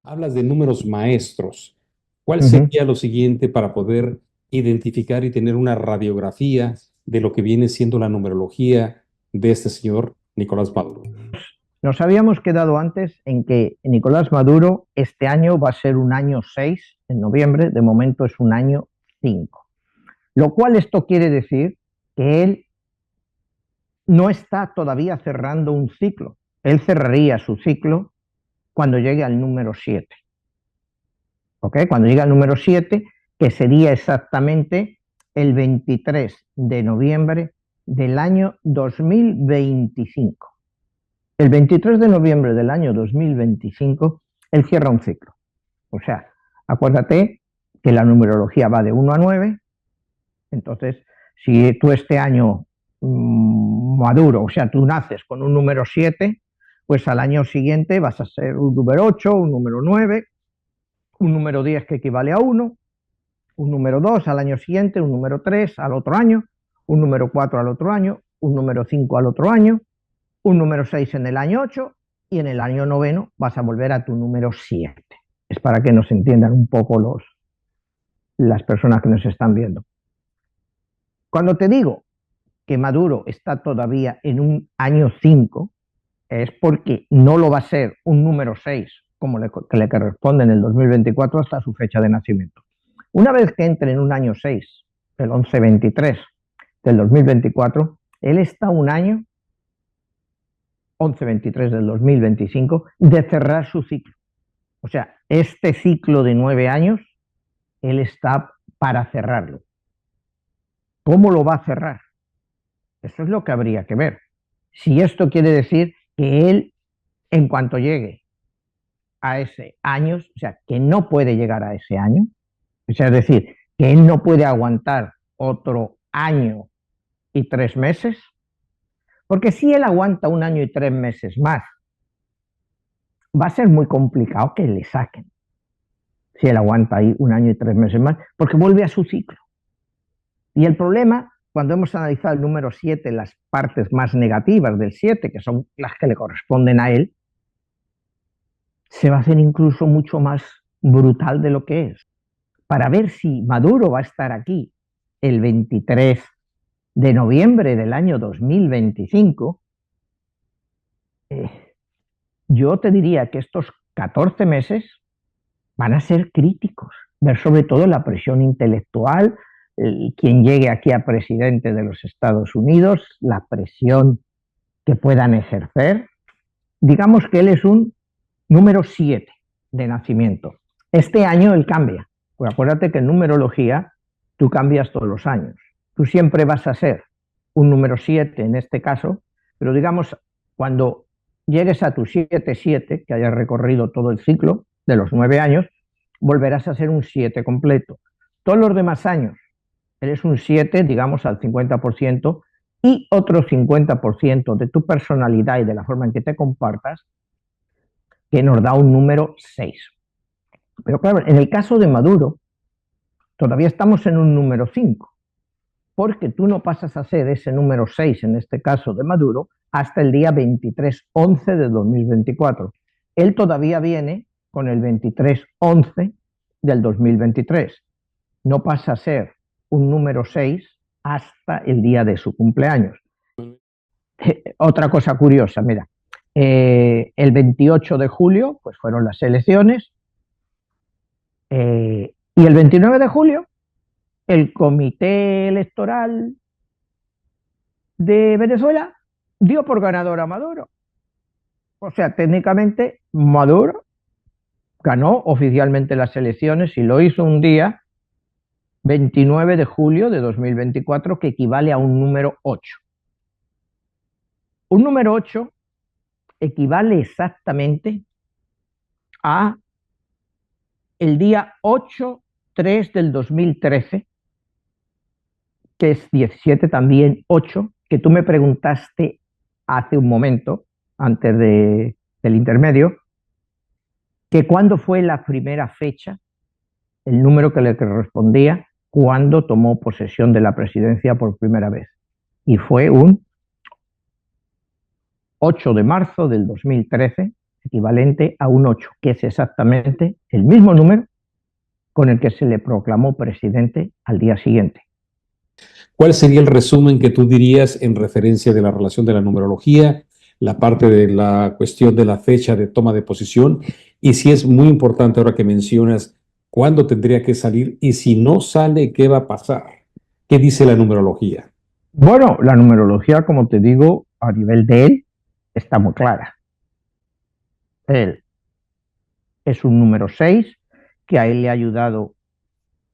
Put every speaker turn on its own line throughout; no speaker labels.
Hablas de números maestros. ¿Cuál sería lo siguiente para poder identificar y tener una radiografía de lo que viene siendo la numerología de este señor Nicolás Maduro?
Nos habíamos quedado antes en que Nicolás Maduro este año va a ser un año 6, en noviembre, de momento es un año 5. Lo cual esto quiere decir que él no está todavía cerrando un ciclo. Él cerraría su ciclo cuando llegue al número 7. ¿Ok? Cuando llegue al número 7, que sería exactamente el 23 de noviembre del año 2025. El 23 de noviembre del año 2025, él cierra un ciclo. O sea, acuérdate que la numerología va de 1 a 9, entonces, si tú este año Maduro, o sea, tú naces con un número 7, pues al año siguiente vas a ser un número 8, un número 9, un número 10 que equivale a 1, un número 2 al año siguiente, un número 3 al otro año, un número 4 al otro año, un número 5 al otro año, un número 6 en el año 8 y en el año 9 vas a volver a tu número 7. Es para que nos entiendan un poco las personas que nos están viendo. Cuando te digo que Maduro está todavía en un año 5, es porque no lo va a ser un número 6 como le corresponde en el 2024 hasta su fecha de nacimiento. Una vez que entre en un año 6, el 11-23 del 2024, él está un año 11-23 del 2025 de cerrar su ciclo. O sea, este ciclo de 9 años, él está para cerrarlo. ¿Cómo lo va a cerrar? Eso es lo que habría que ver. Si esto quiere decir que él, en cuanto llegue a ese año, o sea, que no puede llegar a ese año, o sea, es decir, que él no puede aguantar otro año y 3 meses, porque si él aguanta un año y 3 meses más, va a ser muy complicado que le saquen. Si él aguanta ahí un año y 3 meses más, porque vuelve a su ciclo. Y el problema, cuando hemos analizado el número 7, las partes más negativas del 7, que son las que le corresponden a él, se va a hacer incluso mucho más brutal de lo que es. Para ver si Maduro va a estar aquí el 23 de noviembre del año 2025, yo te diría que estos 14 meses van a ser críticos, ver sobre todo la presión intelectual, quien llegue aquí a presidente de los Estados Unidos, la presión que puedan ejercer. Digamos que él es un número 7 de nacimiento. Este año él cambia, pues acuérdate que en numerología tú cambias todos los años. Tú siempre vas a ser un número 7 en este caso, pero digamos, cuando llegues a tu 7-7, que hayas recorrido todo el ciclo de los 9 años, volverás a ser un 7 completo. Todos los demás años eres un 7, digamos, al 50%, y otro 50% de tu personalidad y de la forma en que te compartas, que nos da un número 6. Pero claro, en el caso de Maduro, todavía estamos en un número 5, porque tú no pasas a ser ese número 6, en este caso de Maduro, hasta el día 23-11 de 2024. Él todavía viene con el 23-11 del 2023. No pasa a ser un número 6 hasta el día de su cumpleaños. Otra cosa curiosa, mira, el 28 de julio pues fueron las elecciones, y el 29 de julio el Comité Electoral de Venezuela dio por ganador a Maduro. O sea, técnicamente Maduro ganó oficialmente las elecciones y lo hizo un día 29 de julio de 2024, que equivale a un número 8. Un número 8 equivale exactamente a el día 8-3 del 2013, que es 17 también 8, que tú me preguntaste hace un momento, antes del intermedio, que cuándo fue la primera fecha, el número que le correspondía, cuando tomó posesión de la presidencia por primera vez. Y fue un 8 de marzo del 2013, equivalente a un 8, que es exactamente el mismo número con el que se le proclamó presidente al día siguiente.
¿Cuál sería el resumen que tú dirías en referencia de la relación de la numerología, la parte de la cuestión de la fecha de toma de posición? Y si es muy importante ahora que mencionas cuándo tendría que salir y si no sale, ¿qué va a pasar? ¿Qué dice la numerología?
Bueno, la numerología, como te digo, a nivel de él, está muy clara. Él es un número 6, que a él le ha ayudado,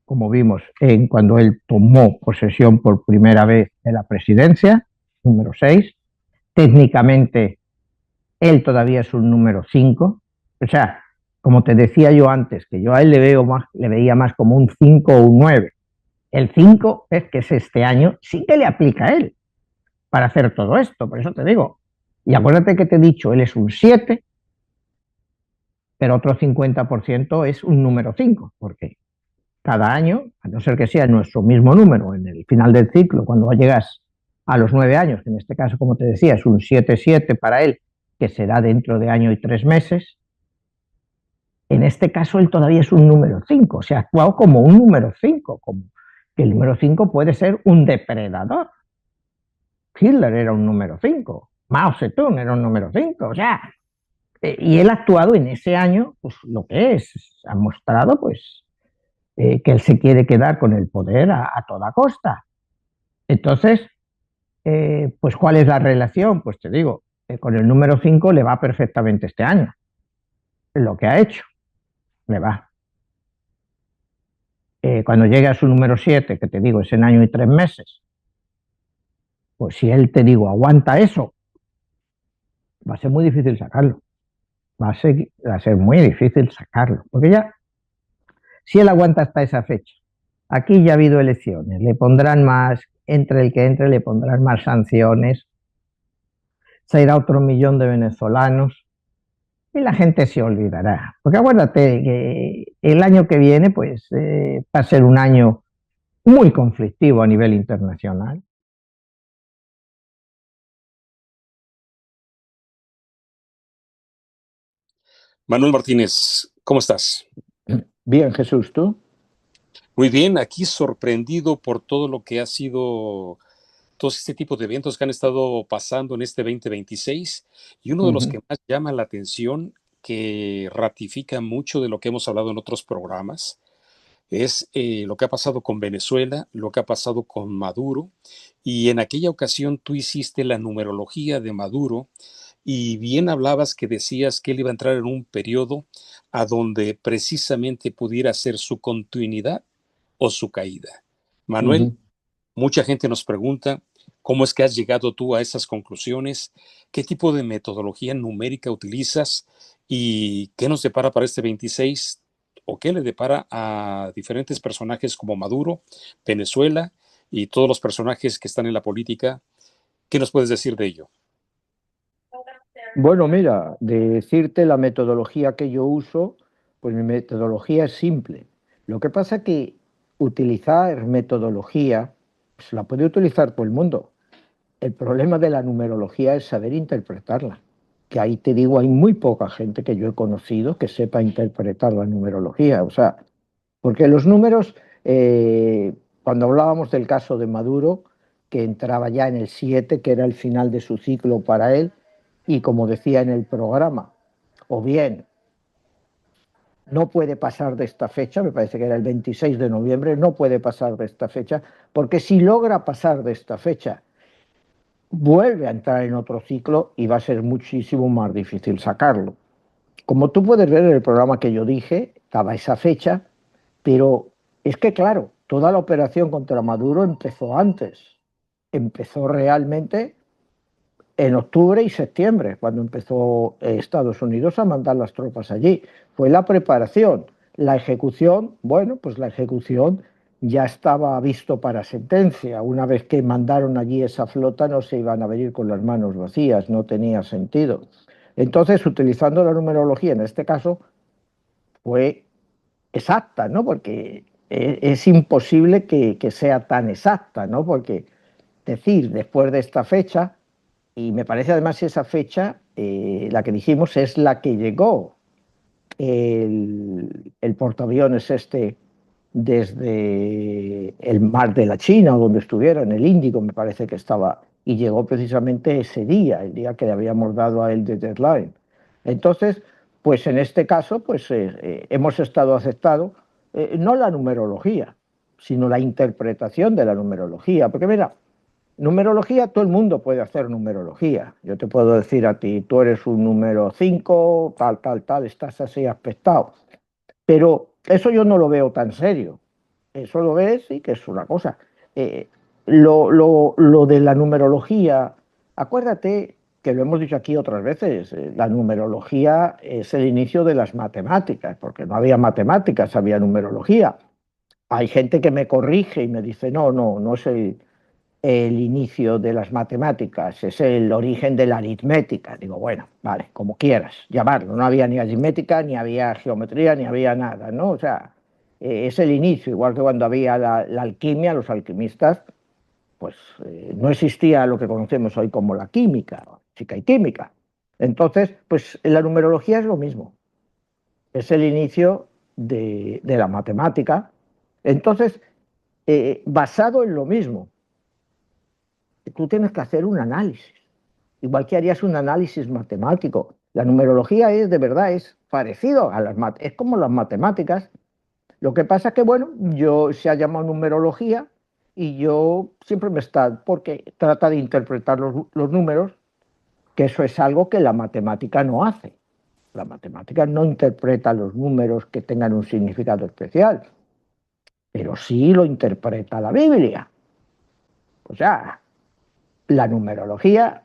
como vimos, en cuando él tomó posesión por primera vez de la presidencia, número 6. Técnicamente, él todavía es un número 5. O sea, como te decía yo antes, que yo a él le veía más como un 5 o un 9. El 5 es que es este año, sí que le aplica a él para hacer todo esto, por eso te digo. Y acuérdate que te he dicho, él es un 7, pero otro 50% es un número 5, porque cada año, a no ser que sea nuestro mismo número en el final del ciclo, cuando llegas a los 9 años, que en este caso, como te decía, es un 7-7 para él, que será dentro de año y 3 meses, en este caso él todavía es un número 5, o sea, ha actuado como un número 5, como que el número 5 puede ser un depredador. Hitler era un número 5, Mao Zedong era un número 5, o sea, y él ha actuado en ese año, pues lo que es, ha mostrado pues que él se quiere quedar con el poder a toda costa. Entonces, pues ¿cuál es la relación? Pues te digo, con el número 5 le va perfectamente este año. Lo que ha hecho, le va. Cuando llegue a su número 7, que te digo es en año y 3 meses, pues si él, te digo, aguanta eso, va a ser muy difícil sacarlo. Va a ser muy difícil sacarlo, porque ya, si él aguanta hasta esa fecha, aquí ya ha habido elecciones, le pondrán más, entre el que entre, le pondrán más sanciones, se irá otro millón de venezolanos y la gente se olvidará. Porque acuérdate que el año que viene, pues, va a ser un año muy conflictivo a nivel internacional.
Manuel Martínez, ¿cómo estás?
Bien, Jesús, ¿tú?
Muy bien, aquí sorprendido por todo lo que ha sido, todo este tipo de eventos que han estado pasando en este 2026 y uno de los que más llama la atención, que ratifica mucho de lo que hemos hablado en otros programas, es lo que ha pasado con Venezuela, lo que ha pasado con Maduro, y en aquella ocasión tú hiciste la numerología de Maduro y bien hablabas que decías que él iba a entrar en un periodo a donde precisamente pudiera ser su continuidad o su caída. Manuel, mucha gente nos pregunta cómo es que has llegado tú a esas conclusiones, qué tipo de metodología numérica utilizas y qué nos depara para este 26 o qué le depara a diferentes personajes como Maduro, Venezuela y todos los personajes que están en la política. ¿Qué nos puedes decir de ello?
Bueno, mira, de decirte la metodología que yo uso, pues mi metodología es simple. Lo que pasa es que utilizar metodología, pues la puede utilizar todo el mundo. El problema de la numerología es saber interpretarla. Que ahí te digo, hay muy poca gente que yo he conocido que sepa interpretar la numerología. O sea, porque los números, cuando hablábamos del caso de Maduro, que entraba ya en el 7, que era el final de su ciclo para él, y como decía en el programa, o bien no puede pasar de esta fecha, me parece que era el 26 de noviembre, no puede pasar de esta fecha, porque si logra pasar de esta fecha, vuelve a entrar en otro ciclo y va a ser muchísimo más difícil sacarlo. Como tú puedes ver en el programa que yo dije, estaba esa fecha, pero es que claro, toda la operación contra Maduro empezó antes. Empezó realmente en octubre y septiembre, cuando empezó Estados Unidos a mandar las tropas allí. Fue la preparación. La ejecución, bueno, pues la ejecución ya estaba visto para sentencia. Una vez que mandaron allí esa flota, no se iban a venir con las manos vacías, no tenía sentido. Entonces, utilizando la numerología, en este caso, fue exacta, ¿no? Porque es imposible que sea tan exacta, ¿no? Porque decir después de esta fecha, y me parece además que esa fecha, la que dijimos, es la que llegó el portaaviones este desde el mar de la China, o donde estuviera, en el Índico, me parece que estaba, y llegó precisamente ese día, el día que le habíamos dado a él de deadline. Entonces, pues en este caso, pues hemos estado aceptando no la numerología, sino la interpretación de la numerología, porque mira, numerología, todo el mundo puede hacer numerología. Yo te puedo decir a ti, tú eres un número 5, tal, tal, tal, estás así aspectado. Pero eso yo no lo veo tan serio. Eso lo ves y que es una cosa. Eh, lo de la numerología, acuérdate que lo hemos dicho aquí otras veces, la numerología es el inicio de las matemáticas, porque no había matemáticas, había numerología. Hay gente que me corrige y me dice, no, no, no es el inicio de las matemáticas, es el origen de la aritmética. Digo, bueno, vale, como quieras llamarlo. No había ni aritmética, ni había geometría, ni había nada, ¿no? O sea, es el inicio, igual que cuando había la alquimia, los alquimistas, pues no existía lo que conocemos hoy como la química, física y química. Entonces, pues la numerología es lo mismo, es el inicio de la matemática. Entonces, basado en lo mismo, tú tienes que hacer un análisis, igual que harías un análisis matemático. La numerología es, de verdad, es parecido a es como las matemáticas. Lo que pasa es que, bueno, yo se ha llamado numerología y yo siempre me está, porque trata de interpretar los números, que eso es algo que la matemática no hace. La matemática no interpreta los números que tengan un significado especial, pero sí lo interpreta la Biblia. O sea, la numerología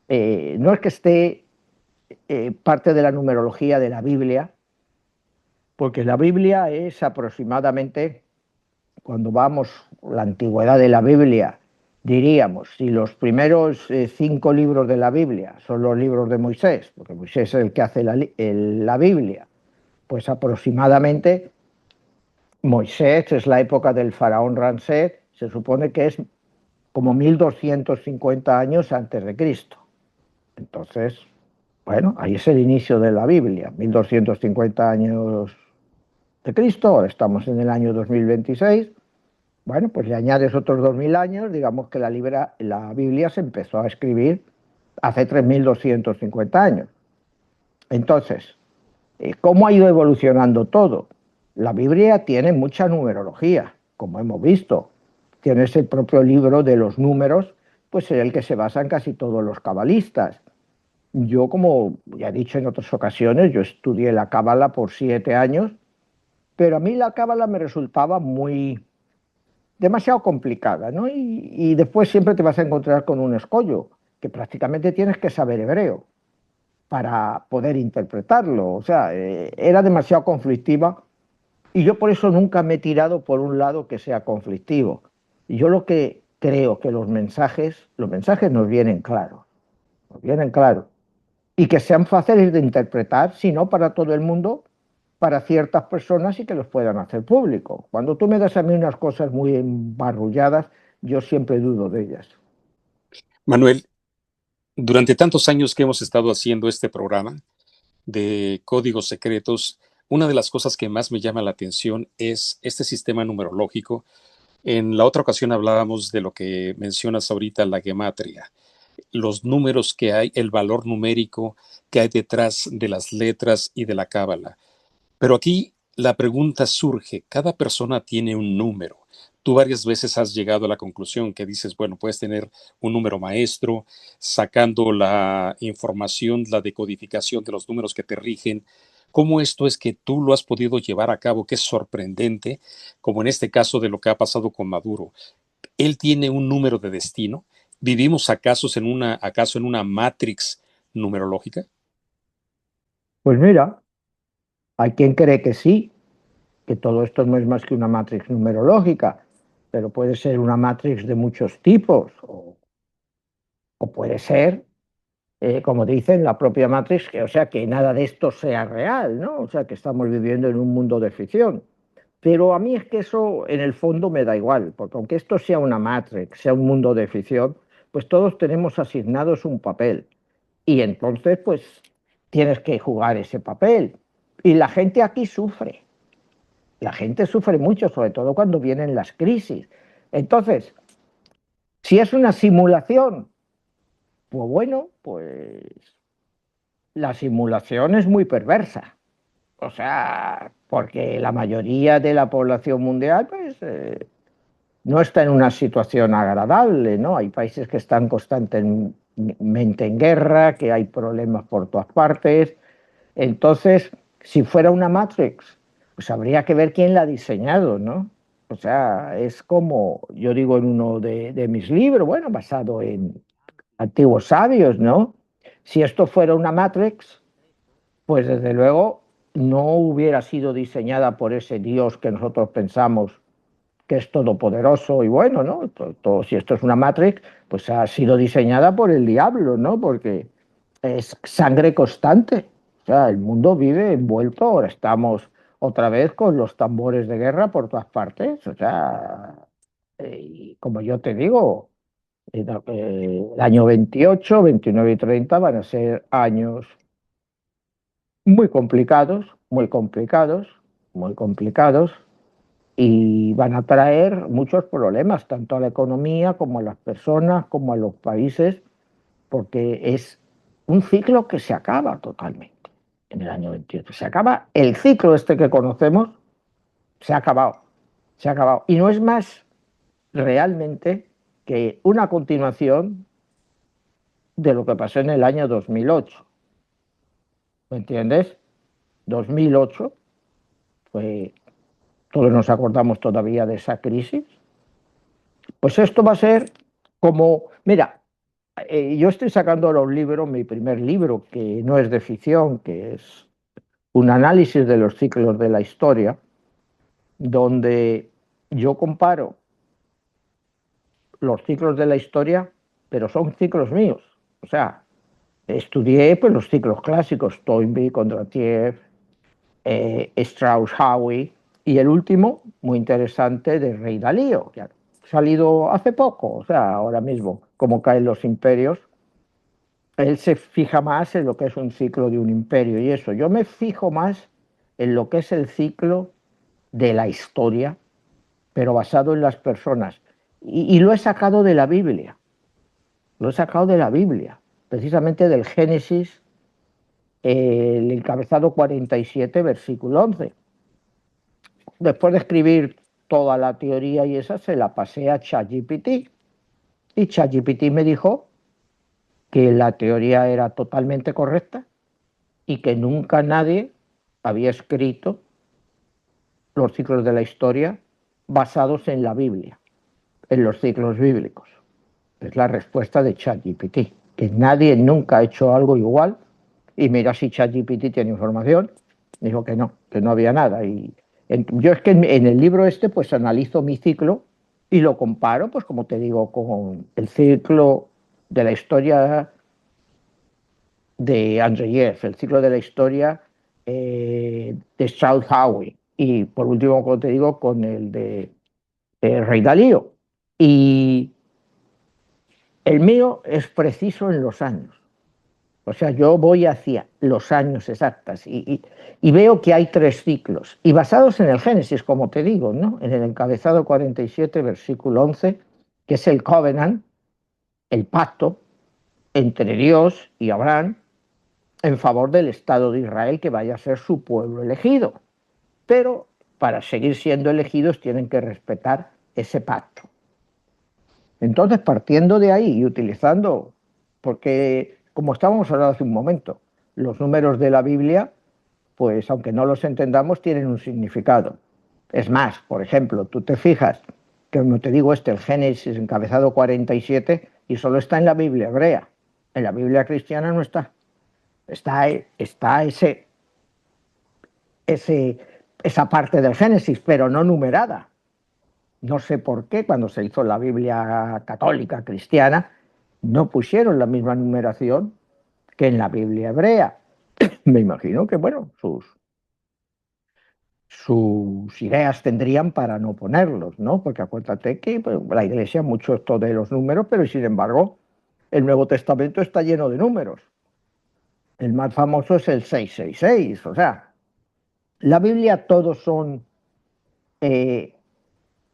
no es que esté parte de la numerología de la Biblia, porque la Biblia es aproximadamente, cuando vamos a la antigüedad de la Biblia, diríamos, si los primeros 5 libros de la Biblia son los libros de Moisés, porque Moisés es el que hace la Biblia, pues aproximadamente Moisés es la época del faraón Ramsés, se supone que es como 1250 años antes de Cristo. Entonces, bueno, ahí es el inicio de la Biblia, 1250 años de Cristo, ahora estamos en el año 2026. Bueno, pues le añades otros 2000 años, digamos que la Biblia se empezó a escribir hace 3250 años. Entonces, ¿cómo ha ido evolucionando todo? La Biblia tiene mucha numerología, como hemos visto. Tienes el propio libro de los números, pues en el que se basan casi todos los cabalistas. Yo, como ya he dicho en otras ocasiones, yo estudié la cábala por 7 años, pero a mí la cábala me resultaba demasiado complicada, ¿no? Y después siempre te vas a encontrar con un escollo, que prácticamente tienes que saber hebreo para poder interpretarlo. O sea, era demasiado conflictiva y yo por eso nunca me he tirado por un lado que sea conflictivo. Y yo lo que creo que los mensajes nos vienen claros, y que sean fáciles de interpretar, si no para todo el mundo, para ciertas personas y que los puedan hacer público. Cuando tú me das a mí unas cosas muy embarrulladas, yo siempre dudo de ellas.
Manuel, durante tantos años que hemos estado haciendo este programa de códigos secretos, una de las cosas que más me llama la atención es este sistema numerológico. En la otra ocasión hablábamos de lo que mencionas ahorita, la gematria, los números que hay, el valor numérico que hay detrás de las letras y de la cábala. Pero aquí la pregunta surge, cada persona tiene un número. Tú varias veces has llegado a la conclusión que dices, bueno, puedes tener un número maestro, sacando la información, la decodificación de los números que te rigen, cómo esto es que tú lo has podido llevar a cabo, que es sorprendente, como en este caso de lo que ha pasado con Maduro. Él tiene un número de destino. ¿Vivimos acaso en una matrix numerológica?
Pues mira, hay quien cree que sí, que todo esto no es más que una matrix numerológica, pero puede ser una matrix de muchos tipos, o puede ser, como dicen, la propia matrix, o sea, que nada de esto sea real, ¿no? O sea, que estamos viviendo en un mundo de ficción. Pero a mí es que eso en el fondo me da igual, porque aunque esto sea una matrix, sea un mundo de ficción, pues todos tenemos asignados un papel. Y entonces, pues, tienes que jugar ese papel. Y la gente aquí sufre. La gente sufre mucho, sobre todo cuando vienen las crisis. Entonces, si es una simulación, pues bueno, pues la simulación es muy perversa. O sea, porque la mayoría de la población mundial, pues, no está en una situación agradable, ¿no? Hay países que están constantemente en guerra, que hay problemas por todas partes. Entonces, si fuera una Matrix, pues habría que ver quién la ha diseñado, ¿no? O sea, es como yo digo en uno de mis libros, bueno, basado en antiguos sabios, ¿no? Si esto fuera una Matrix, pues desde luego no hubiera sido diseñada por ese Dios que nosotros pensamos que es todopoderoso y bueno, ¿no? Si esto es una Matrix, pues ha sido diseñada por el diablo, ¿no? Porque es sangre constante. O sea, el mundo vive envuelto, ahora estamos otra vez con los tambores de guerra por todas partes. O sea, y como yo te digo, el año 28, 29 y 30 van a ser años muy complicados, muy complicados, muy complicados, y van a traer muchos problemas, tanto a la economía como a las personas, como a los países, porque es un ciclo que se acaba totalmente en el año 28. Se acaba el ciclo este que conocemos, se ha acabado, se ha acabado. Y no es más realmente que una continuación de lo que pasó en el año 2008. ¿Me entiendes? 2008 fue, todos nos acordamos todavía de esa crisis. Pues esto va a ser como, mira, yo estoy sacando ahora un libro, mi primer libro, que no es de ficción, que es un análisis de los ciclos de la historia, donde yo comparo los ciclos de la historia, pero son ciclos míos. O sea, estudié pues, los ciclos clásicos, Toynbee, Kondratiev, Strauss-Howe, y el último, muy interesante, de Rey Dalío, que ha salido hace poco, o sea, ahora mismo, Cómo caen los imperios. Él se fija más en lo que es un ciclo de un imperio y eso. Yo me fijo más en lo que es el ciclo de la historia, pero basado en las personas. Y lo he sacado de la Biblia. Lo he sacado de la Biblia, precisamente del Génesis, el encabezado 47, versículo 11. Después de escribir toda la teoría y esa, se la pasé a ChatGPT. Y ChatGPT me dijo que la teoría era totalmente correcta y que nunca nadie había escrito los ciclos de la historia basados en la Biblia, en los ciclos bíblicos. Es la respuesta de ChatGPT, que nadie nunca ha hecho algo igual. Y mira si ChatGPT tiene información, dijo que no había nada. Y yo es que en el libro este pues analizo mi ciclo y lo comparo, pues como te digo, con el ciclo de la historia de Andreyev, el ciclo de la historia de Strauss-Howe y por último, como te digo, con el de Rey Dalío. Y el mío es preciso en los años. O sea, yo voy hacia los años exactos y veo que hay tres ciclos. Y basados en el Génesis, como te digo, ¿no? En el encabezado 47, versículo 11, que es el covenant, el pacto entre Dios y Abraham en favor del Estado de Israel, que vaya a ser su pueblo elegido. Pero para seguir siendo elegidos tienen que respetar ese pacto. Entonces, partiendo de ahí y utilizando, porque como estábamos hablando hace un momento, los números de la Biblia pues aunque no los entendamos, tienen un significado. Es más, por ejemplo, tú te fijas que, como te digo, el Génesis encabezado 47 y solo está en la Biblia hebrea. En la Biblia cristiana no está. Está esa parte del Génesis, pero no numerada. No sé por qué cuando se hizo la Biblia católica cristiana no pusieron la misma numeración que en la Biblia hebrea. Me imagino que, bueno, sus ideas tendrían para no ponerlos, ¿no? Porque acuérdate que pues, la Iglesia mucho esto de los números, pero sin embargo el Nuevo Testamento está lleno de números. El más famoso es el 666, o sea, la Biblia todos son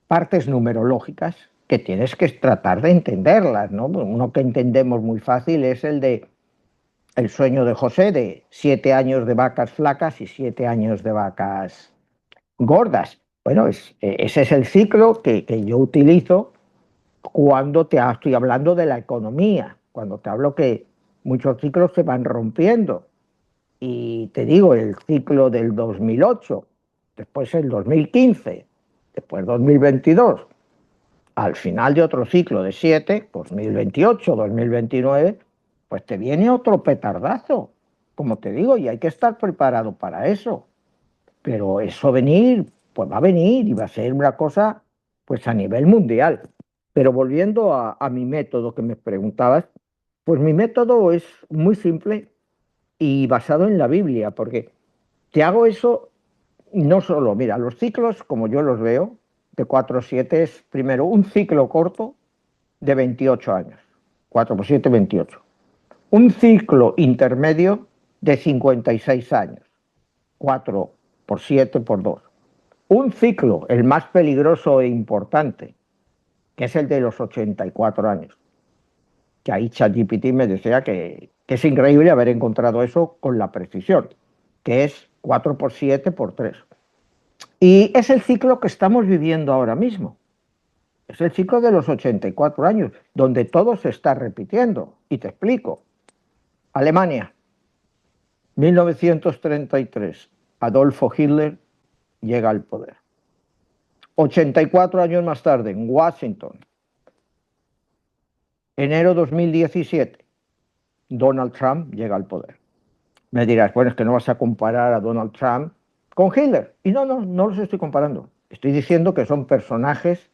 partes numerológicas que tienes que tratar de entenderlas, ¿no? Uno que entendemos muy fácil es el sueño de José de 7 años de vacas flacas y 7 años de vacas gordas. Bueno, ese es el ciclo que yo utilizo cuando estoy hablando de la economía, cuando te hablo que muchos ciclos se van rompiendo. Y te digo, el ciclo del 2008, después el 2015, después 2022, al final de otro ciclo de 7, 2028, 2029, pues te viene otro petardazo, como te digo, y hay que estar preparado para eso. Pero eso venir, pues va a venir y va a ser una cosa pues a nivel mundial. Pero volviendo a mi método que me preguntabas, pues mi método es muy simple y basado en la Biblia, porque te hago eso no solo, mira, los ciclos como yo los veo, de 4 a 7 es primero un ciclo corto de 28 años, 4 por 7, 28. Un ciclo intermedio de 56 años, 4 por 7 por 2. Un ciclo, el más peligroso e importante, que es el de los 84 años. Que ahí ChatGPT me decía que es increíble haber encontrado eso con la precisión, que es 4 por 7 por 3. Y es el ciclo que estamos viviendo ahora mismo. Es el ciclo de los 84 años, donde todo se está repitiendo. Y te explico. Alemania, 1933, Adolfo Hitler llega al poder. 84 años más tarde, en Washington, enero 2017, Donald Trump llega al poder. Me dirás, bueno, es que no vas a comparar a Donald Trump con Hitler. Y no los estoy comparando. Estoy diciendo que son personajes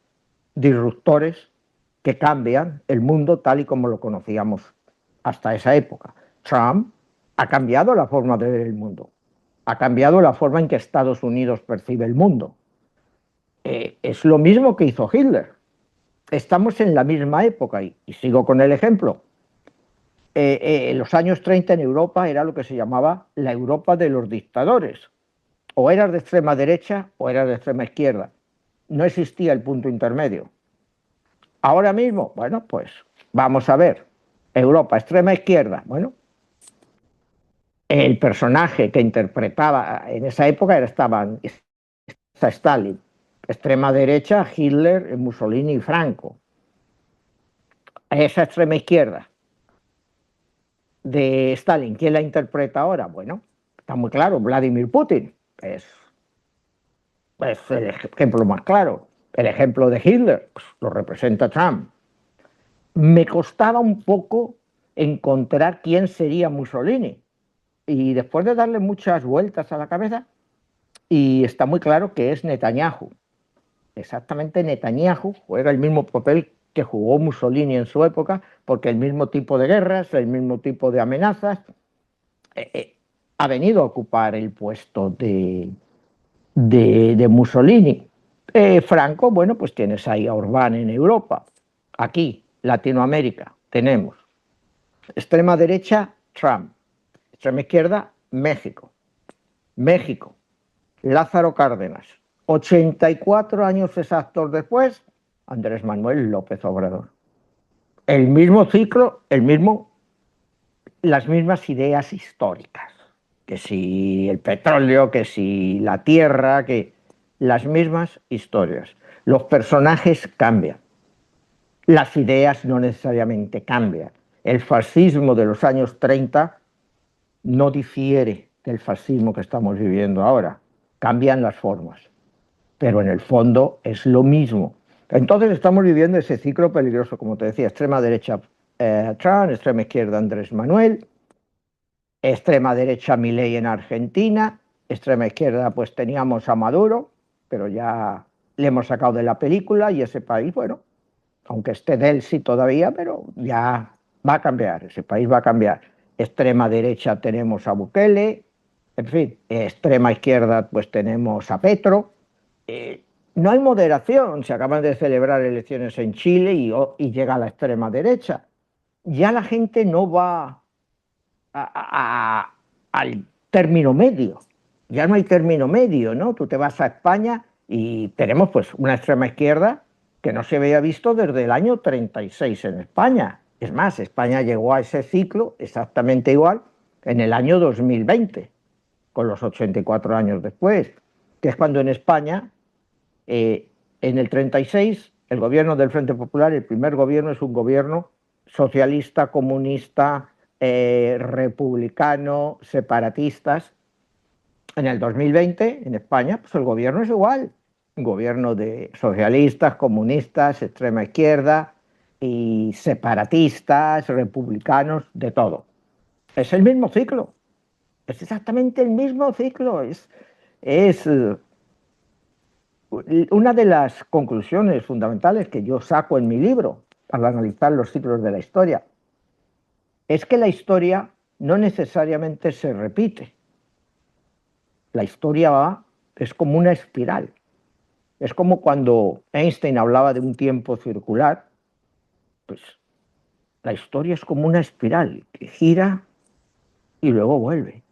disruptores que cambian el mundo tal y como lo conocíamos hasta esa época. Trump ha cambiado la forma de ver el mundo. Ha cambiado la forma en que Estados Unidos percibe el mundo. Es lo mismo que hizo Hitler. Estamos en la misma época y sigo con el ejemplo. En los años 30 en Europa era lo que se llamaba la Europa de los dictadores. O eras de extrema derecha o eras de extrema izquierda. No existía el punto intermedio. Ahora mismo, bueno, pues vamos a ver. Europa, extrema izquierda. Bueno, el personaje que interpretaba en esa época estaba Stalin. Extrema derecha, Hitler, Mussolini y Franco. Esa extrema izquierda de Stalin, ¿quién la interpreta ahora? Bueno, está muy claro, Vladimir Putin es el ejemplo más claro. El ejemplo de Hitler pues, lo representa Trump. Me costaba un poco encontrar quién sería Mussolini y después de darle muchas vueltas a la cabeza, y está muy claro que es Netanyahu. Exactamente, Netanyahu juega el mismo papel que jugó Mussolini en su época, porque el mismo tipo de guerras, el mismo tipo de amenazas, ha venido a ocupar el puesto de Mussolini. Franco, bueno, pues tienes ahí a Orbán en Europa. Aquí, Latinoamérica, tenemos extrema derecha, Trump. Extrema izquierda, México. México, Lázaro Cárdenas. 84 años exactos después, Andrés Manuel López Obrador. El mismo ciclo, las mismas ideas históricas. Que si el petróleo, que si la tierra, que las mismas historias. Los personajes cambian. Las ideas no necesariamente cambian. El fascismo de los años 30 no difiere del fascismo que estamos viviendo ahora. Cambian las formas, pero en el fondo es lo mismo. Entonces estamos viviendo ese ciclo peligroso, como te decía, extrema derecha Trump, extrema izquierda Andrés Manuel, extrema derecha Milei en Argentina, extrema izquierda pues teníamos a Maduro, pero ya le hemos sacado de la película y ese país, bueno, aunque esté Delsi todavía, pero ya va a cambiar, ese país va a cambiar. Extrema derecha tenemos a Bukele, en fin, extrema izquierda pues tenemos a Petro. No hay moderación, se acaban de celebrar elecciones en Chile y llega la extrema derecha. Ya la gente no va al término medio, ya no hay término medio, ¿no? Tú te vas a España y tenemos pues una extrema izquierda que no se había visto desde el año 36 en España. Es más, España llegó a ese ciclo exactamente igual en el año 2020, con los 84 años después, que es cuando en España, en el 36, el gobierno del Frente Popular, el primer gobierno es un gobierno socialista, comunista, republicano, separatistas. En el 2020, en España, pues el gobierno es igual, un gobierno de socialistas, comunistas, extrema izquierda y separatistas, republicanos, de todo. Es el mismo ciclo, es exactamente el mismo ciclo, es una de las conclusiones fundamentales que yo saco en mi libro al analizar los ciclos de la historia, es que la historia no necesariamente se repite. La historia es como una espiral. Es como cuando Einstein hablaba de un tiempo circular, pues la historia es como una espiral que gira y luego vuelve.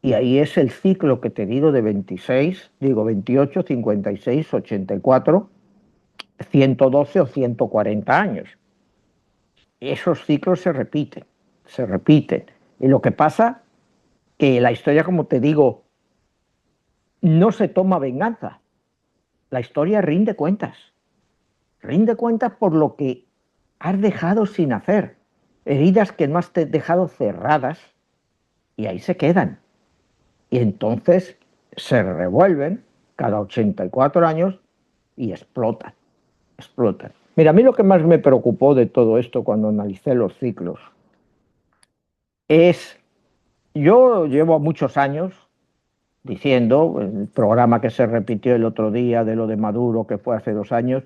Y ahí es el ciclo que te digo de 28, 56, 84, 112 o 140 años. Esos ciclos se repiten, se repiten. Y lo que pasa que la historia, como te digo, no se toma venganza. La historia rinde cuentas por lo que has dejado sin hacer, heridas que no has dejado cerradas y ahí se quedan. Y entonces se revuelven cada 84 años y explotan, explotan. Mira, a mí lo que más me preocupó de todo esto cuando analicé los ciclos es, yo llevo muchos años diciendo, el programa que se repitió el otro día de lo de Maduro, que fue hace 2 años,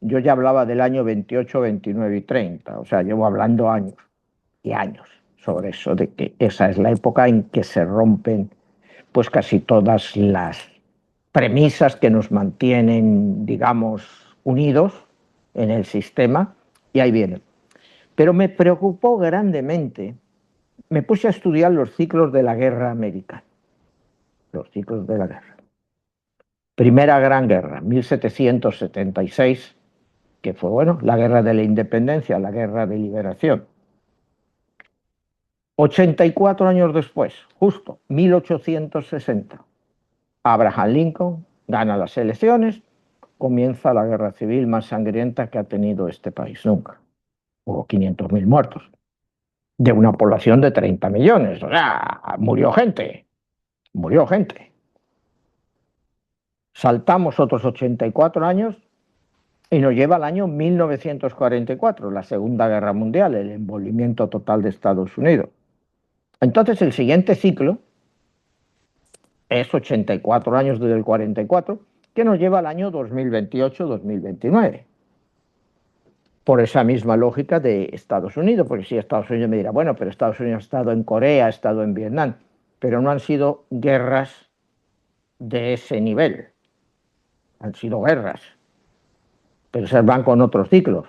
yo ya hablaba del año 28, 29 y 30, o sea, llevo hablando años y años sobre eso, de que esa es la época en que se rompen pues casi todas las premisas que nos mantienen, digamos, unidos en el sistema, y ahí viene. Pero me preocupó grandemente, me puse a estudiar los ciclos de la guerra americana, los ciclos de la guerra. Primera Gran Guerra, 1776, que fue, bueno, la guerra de la independencia, la guerra de liberación. 84 años después, justo, 1860, Abraham Lincoln gana las elecciones, comienza la guerra civil más sangrienta que ha tenido este país nunca. Hubo 500.000 muertos, de una población de 30 millones, o sea, murió gente, murió gente. Saltamos otros 84 años y nos lleva al año 1944, la Segunda Guerra Mundial, el envolvimiento total de Estados Unidos. Entonces el siguiente ciclo es 84 años desde el 44, que nos lleva al año 2028-2029. Por esa misma lógica de Estados Unidos, porque si Estados Unidos me dirá, bueno, pero Estados Unidos ha estado en Corea, ha estado en Vietnam, pero no han sido guerras de ese nivel, han sido guerras, pero se van con otros ciclos.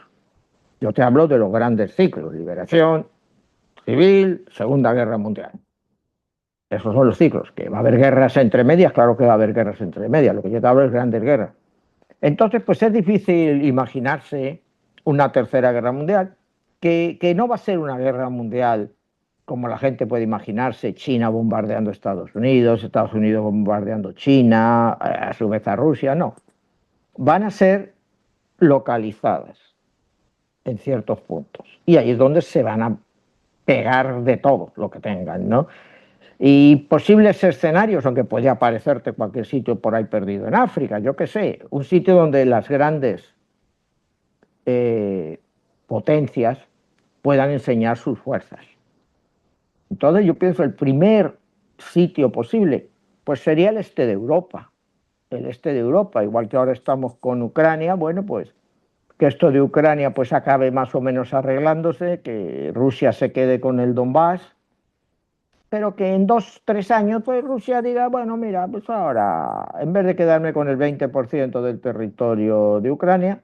Yo te hablo de los grandes ciclos, liberación, civil, Segunda Guerra Mundial. Esos son los ciclos, que va a haber guerras entre medias, claro que va a haber guerras entre medias, lo que yo te hablo es grandes guerras. Entonces, pues es difícil imaginarse una tercera guerra mundial, que no va a ser una guerra mundial como la gente puede imaginarse, China bombardeando Estados Unidos bombardeando China, a su vez a Rusia, no. Van a ser localizadas en ciertos puntos. Y ahí es donde se van a pegar de todo lo que tengan, ¿no? Y posibles escenarios, aunque puede aparecerte cualquier sitio por ahí perdido en África, yo qué sé, un sitio donde las grandes potencias puedan enseñar sus fuerzas. Entonces yo pienso el primer sitio posible, pues sería el este de Europa. El este de Europa, igual que ahora estamos con Ucrania, bueno, pues que esto de Ucrania pues acabe más o menos arreglándose, que Rusia se quede con el Donbass, pero que en 2 o 3 años pues Rusia diga, bueno, mira, pues ahora, en vez de quedarme con el 20% del territorio de Ucrania,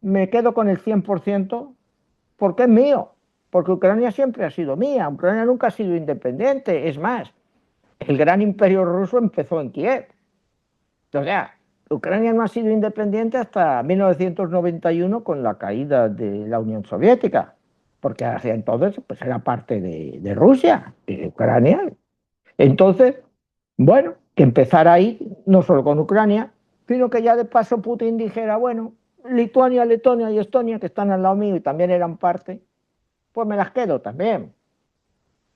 me quedo con el 100% porque es mío, porque Ucrania siempre ha sido mía, Ucrania nunca ha sido independiente, es más, el gran imperio ruso empezó en Kiev. O sea, Ucrania no ha sido independiente hasta 1991 con la caída de la Unión Soviética, porque hacia entonces pues, era parte de Rusia, de Ucrania. Entonces, bueno, que empezara ahí, no solo con Ucrania, sino que ya de paso Putin dijera, bueno, Lituania, Letonia y Estonia, que están al lado mío y también eran parte, pues me las quedo también.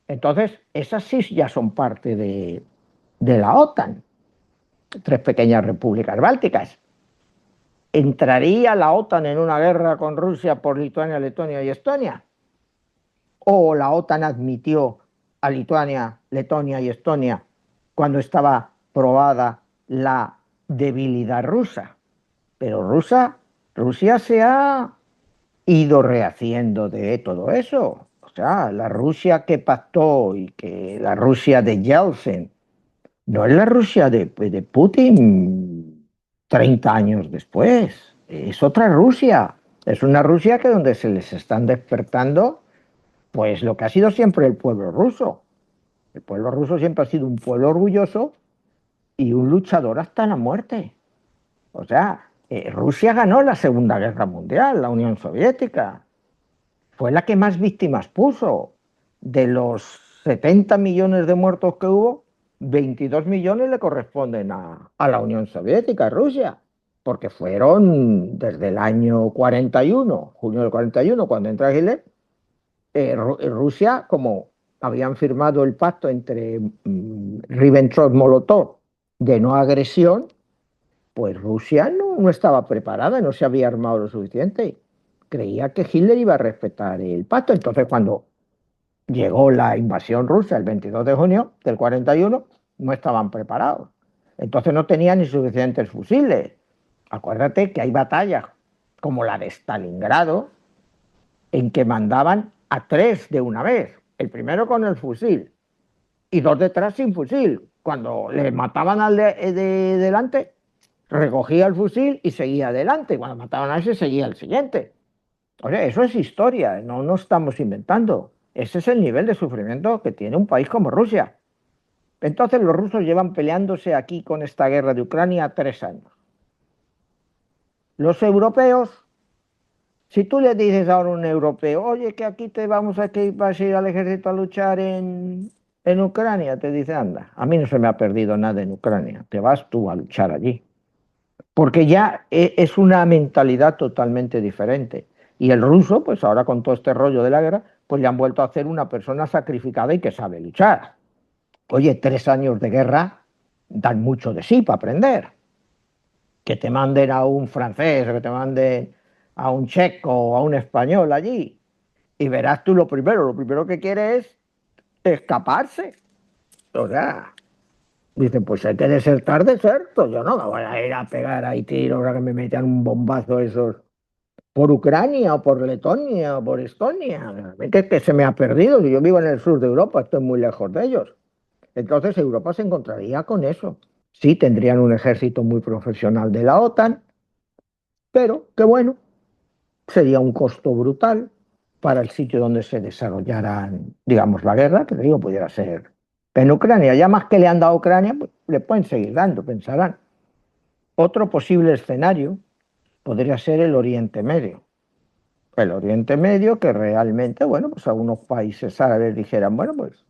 Entonces, esas sí ya son parte de la OTAN, 3 pequeñas repúblicas bálticas. ¿Entraría la OTAN en una guerra con Rusia por Lituania, Letonia y Estonia? ¿O la OTAN admitió a Lituania, Letonia y Estonia cuando estaba probada la debilidad rusa? Pero Rusia se ha ido rehaciendo de todo eso. O sea, la Rusia que pactó y que la Rusia de Yeltsin no es la Rusia de Putin 30 años después. Es otra Rusia. Es una Rusia que donde se les están despertando, pues lo que ha sido siempre el pueblo ruso. El pueblo ruso siempre ha sido un pueblo orgulloso y un luchador hasta la muerte. O sea, Rusia ganó la Segunda Guerra Mundial, la Unión Soviética. Fue la que más víctimas puso. De los 70 millones de muertos que hubo, 22 millones le corresponden a la Unión Soviética, a Rusia, porque fueron desde el año 41, junio del 41, cuando entra Hitler, Rusia, como habían firmado el pacto entre Ribbentrop-Molotov de no agresión, pues Rusia no estaba preparada, no se había armado lo suficiente. Creía que Hitler iba a respetar el pacto. Entonces, cuando llegó la invasión rusa el 22 de junio del 41, no estaban preparados. Entonces no tenían ni suficientes fusiles. Acuérdate que hay batallas como la de Stalingrado, en que mandaban a 3 de una vez. El primero con el fusil y 2 detrás sin fusil. Cuando le mataban al de delante, recogía el fusil y seguía adelante. Cuando mataban a ese, seguía el siguiente. O sea, eso es historia, no estamos inventando. Ese es el nivel de sufrimiento que tiene un país como Rusia. Entonces los rusos llevan peleándose aquí con esta guerra de Ucrania 3 años. Los europeos, si tú le dices ahora a un europeo, oye, que aquí te vamos a que vas a ir al ejército a luchar en Ucrania, te dice, anda, a mí no se me ha perdido nada en Ucrania, te vas tú a luchar allí. Porque ya es una mentalidad totalmente diferente. Y el ruso, pues ahora con todo este rollo de la guerra, pues le han vuelto a hacer una persona sacrificada y que sabe luchar. Oye, 3 años de guerra dan mucho de sí para aprender. Que te manden a un francés, o que te manden a un checo o a un español allí. Y verás tú lo primero que quiere es escaparse. O sea, dicen, pues hay que desertar, deserto. Yo no me voy a ir a pegar ahí tiros a que me metan un bombazo esos por Ucrania o por Letonia o por Estonia. Realmente es que se me ha perdido. Si yo vivo en el sur de Europa, estoy muy lejos de ellos. Entonces Europa se encontraría con eso. Sí, tendrían un ejército muy profesional de la OTAN, pero que bueno, sería un costo brutal para el sitio donde se desarrollaran, digamos, la guerra, que te digo, pudiera ser en Ucrania. Ya más que le han dado a Ucrania, pues le pueden seguir dando, pensarán. Otro posible escenario podría ser el Oriente Medio. El Oriente Medio que realmente, bueno, pues algunos países árabes dijeran, bueno, pues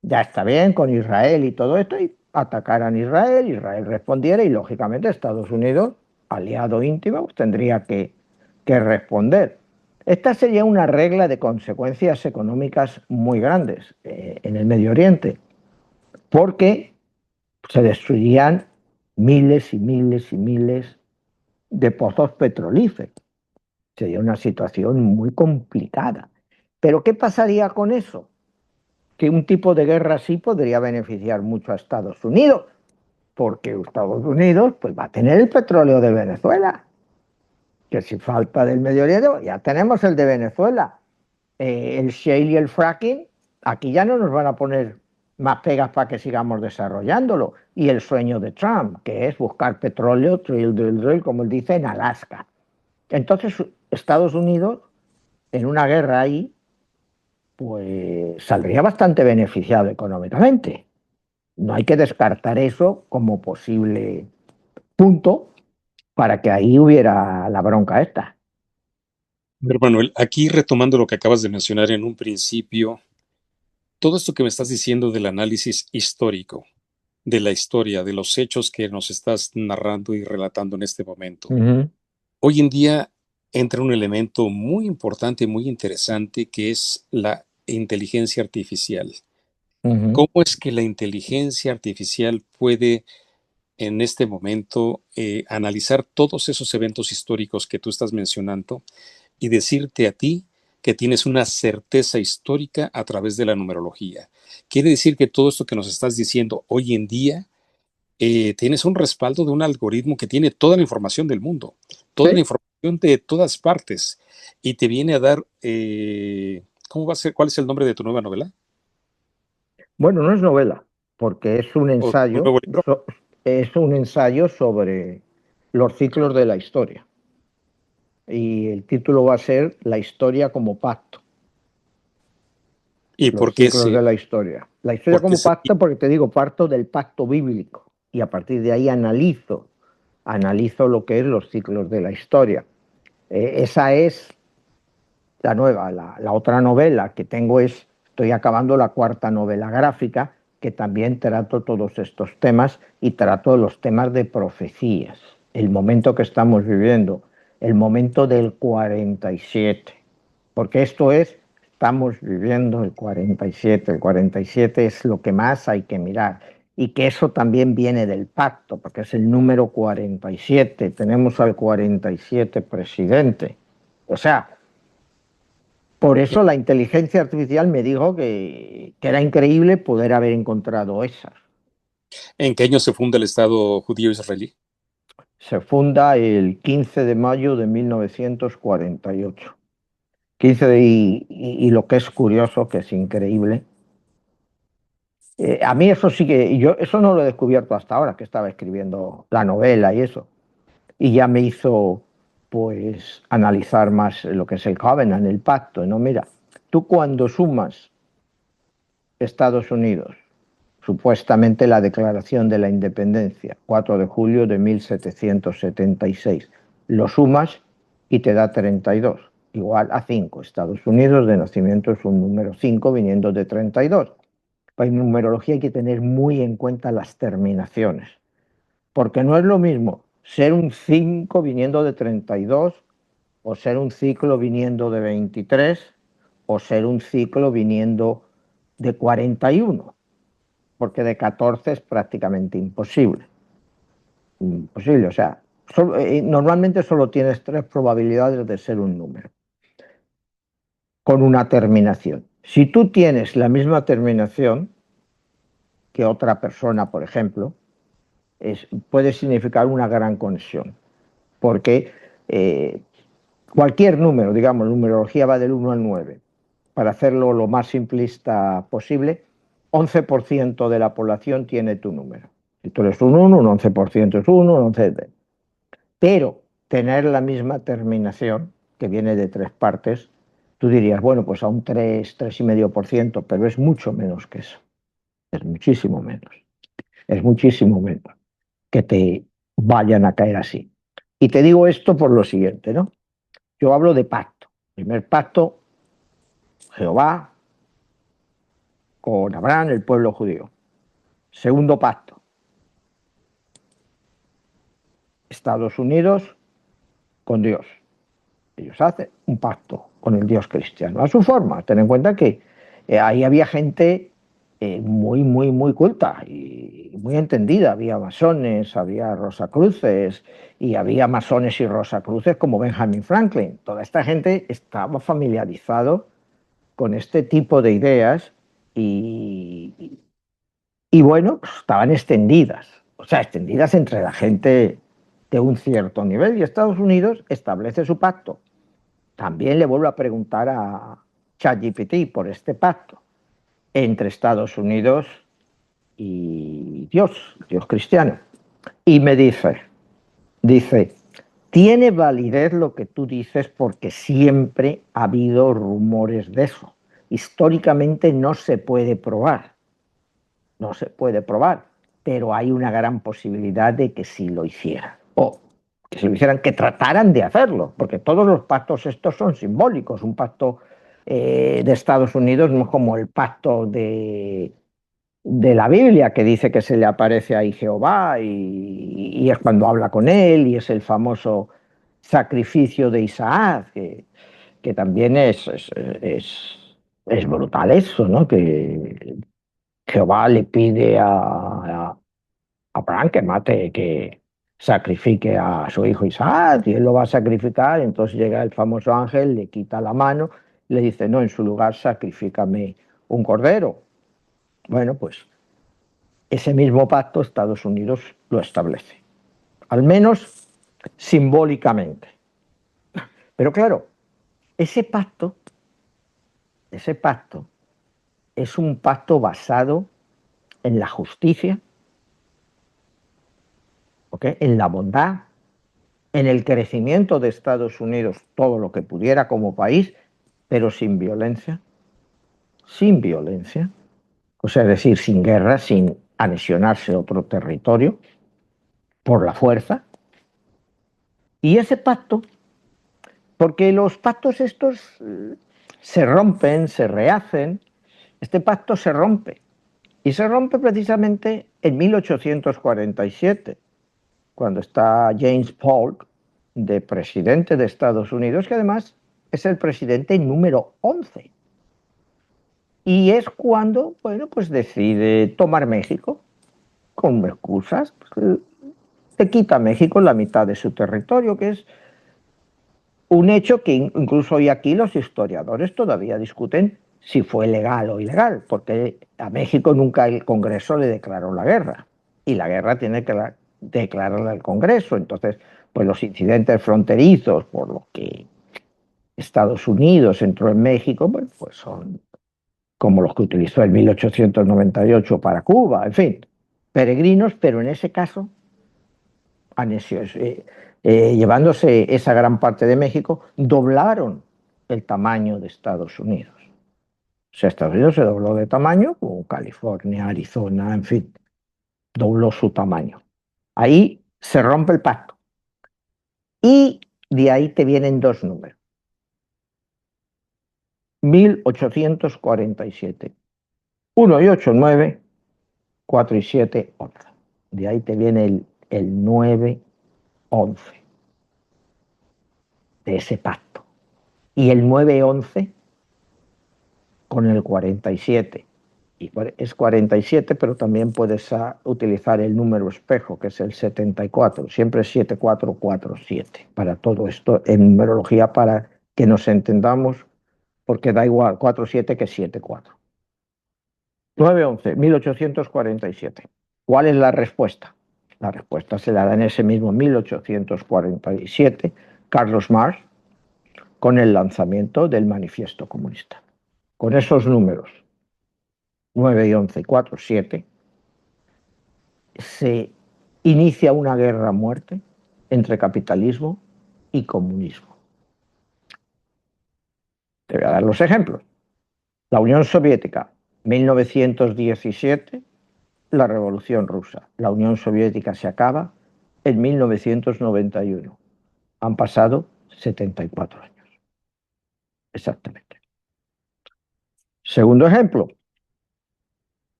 ya está bien con Israel y todo esto, y atacaran Israel, Israel respondiera y lógicamente Estados Unidos, aliado íntimo, pues tendría que responder. Esta sería una regla de consecuencias económicas muy grandes en el Medio Oriente, porque se destruirían miles y miles y miles de pozos petrolíferos. Sería una situación muy complicada. Pero ¿qué pasaría con eso? Que un tipo de guerra así podría beneficiar mucho a Estados Unidos, porque Estados Unidos pues, va a tener el petróleo de Venezuela, que si falta del Medio Oriente, ya tenemos el de Venezuela. El shale y el fracking, aquí ya no nos van a poner más pegas para que sigamos desarrollándolo. Y el sueño de Trump, que es buscar petróleo, drill, drill, drill, como él dice, en Alaska. Entonces, Estados Unidos, en una guerra ahí, pues saldría bastante beneficiado económicamente. No hay que descartar eso como posible punto para que ahí hubiera la bronca esta.
A ver, Manuel, aquí retomando lo que acabas de mencionar en un principio, todo esto que me estás diciendo del análisis histórico, de la historia, de los hechos que nos estás narrando y relatando en este momento. Hoy en día entra un elemento muy importante, muy interesante, que es la inteligencia artificial. ¿Cómo es que la inteligencia artificial puede en este momento analizar todos esos eventos históricos que tú estás mencionando y decirte a ti que tienes una certeza histórica a través de la numerología? Quiere decir que todo esto que nos estás diciendo hoy en día, tienes un respaldo de un algoritmo que tiene toda la información del mundo, toda la
¿Sí?
información de todas partes, y te viene a dar, ¿cómo va a ser? ¿Cuál es el nombre de tu nueva novela?
Bueno, no es novela, porque es un
¿O tu nuevo
ensayo,
libro?
es un ensayo sobre los ciclos de la historia. Y el título va a ser La historia como pacto,
¿Y
los ciclos de la historia. La historia
por qué
como
se
pacto, porque te digo, parto del pacto bíblico y a partir de ahí analizo lo que es los ciclos de la historia. Esa es la nueva. La otra novela que tengo estoy acabando la cuarta novela gráfica, que también trato todos estos temas y trato los temas de profecías, el momento que estamos viviendo, el momento del 47, porque estamos viviendo el 47 es lo que más hay que mirar. Y que eso también viene del pacto, porque es el número 47, tenemos al 47 presidente. O sea, por eso la inteligencia artificial me dijo que era increíble poder haber encontrado esas.
¿En qué año se funda el Estado judío israelí?
Se funda el 15 de mayo de 1948. 15 y lo que es curioso, que es increíble. A mí eso sí que, yo eso no lo he descubierto hasta ahora, que estaba escribiendo la novela y eso. Y ya me hizo, pues, analizar más lo que es el Covenant, el pacto. No, mira, tú cuando sumas Estados Unidos, supuestamente la Declaración de la Independencia, 4 de julio de 1776. Lo sumas y te da 32, igual a 5. Estados Unidos de nacimiento es un número 5 viniendo de 32. En numerología hay que tener muy en cuenta las terminaciones, porque no es lo mismo ser un 5 viniendo de 32 o ser un ciclo viniendo de 23 o ser un ciclo viniendo de 41, porque de 14 es prácticamente imposible. Imposible, o sea, normalmente solo tienes 3 probabilidades de ser un número con una terminación. Si tú tienes la misma terminación que otra persona, por ejemplo, puede significar una gran conexión, porque cualquier número, digamos, numerología va del 1 al 9. Para hacerlo lo más simplista posible, 11% de la población tiene tu número. Si tú eres un 1, un 11% es 1, un 11%. Pero tener la misma terminación, que viene de 3 partes, tú dirías, bueno, pues a un 3, 3,5%, pero es mucho menos que eso. Es muchísimo menos. Es muchísimo menos que te vayan a caer así. Y te digo esto por lo siguiente, ¿no? Yo hablo de pacto. Primer pacto, Jehová con Abraham, el pueblo judío. Segundo pacto, Estados Unidos con Dios. Ellos hacen un pacto con el Dios cristiano a su forma. Ten en cuenta que ahí había gente muy culta y muy entendida. Había masones, había rosacruces y había masones y rosacruces como Benjamin Franklin. Toda esta gente estaba familiarizado con este tipo de ideas y bueno, pues estaban extendidas, o sea, extendidas entre la gente de un cierto nivel. Y Estados Unidos establece su pacto. También le vuelvo a preguntar a ChatGPT por este pacto entre Estados Unidos y Dios cristiano. Y me dice, tiene validez lo que tú dices porque siempre ha habido rumores de eso. Históricamente no se puede probar, pero hay una gran posibilidad de que sí lo hicieran. O que si lo hicieran, que trataran de hacerlo, porque todos los pactos estos son simbólicos. Un pacto de Estados Unidos no es como el pacto de la Biblia, que dice que se le aparece ahí Jehová y es cuando habla con él, y es el famoso sacrificio de Isaac, que también es brutal eso, ¿no? Que Jehová le pide a Abraham que sacrifique a su hijo Isaac, y él lo va a sacrificar. Entonces llega el famoso ángel, le quita la mano, le dice, no, en su lugar sacrifícame un cordero. Bueno, pues ese mismo pacto Estados Unidos lo establece, al menos simbólicamente. Pero claro, ese pacto es un pacto basado en la justicia, ¿okay?, en la bondad, en el crecimiento de Estados Unidos, todo lo que pudiera como país, pero sin violencia, o sea, es decir, sin guerra, sin anexionarse otro territorio por la fuerza. Y ese pacto, porque los pactos estos se rompen, se rehacen, este pacto se rompe, y se rompe precisamente en 1847, cuando está James Polk de presidente de Estados Unidos, que además es el presidente número 11. Y es cuando, bueno, pues decide tomar México con excusas. Pues, te quita México la mitad de su territorio, que es un hecho que incluso hoy aquí los historiadores todavía discuten si fue legal o ilegal, porque a México nunca el Congreso le declaró la guerra, y la guerra tiene que declararla el Congreso. Entonces, pues los incidentes fronterizos por los que Estados Unidos entró en México, pues son como los que utilizó en 1898 para Cuba, en fin, peregrinos, pero en ese caso, llevándose esa gran parte de México, doblaron el tamaño de Estados Unidos. O sea, Estados Unidos se dobló de tamaño, como California, Arizona, en fin, dobló su tamaño. Ahí se rompe el pacto. Y de ahí te vienen dos números. 1847. 1 y 8, 9, 4 y 7, 11. De ahí te viene el 9, 11 de ese pacto. Y el 9-11 con el 47. Y es 47, pero también puedes utilizar el número espejo, que es el 74. Siempre es 7447 para todo esto en numerología, para que nos entendamos, porque da igual 47 que 74. 9-11, 1847. ¿Cuál es la respuesta? La respuesta se la da en ese mismo 1847 Carlos Marx, con el lanzamiento del Manifiesto Comunista. Con esos números, 9 y 11, 4, 7, se inicia una guerra a muerte entre capitalismo y comunismo. Te voy a dar los ejemplos. La Unión Soviética, 1917, la Revolución Rusa. La Unión Soviética se acaba en 1991. Han pasado 74 años. Exactamente. Segundo ejemplo,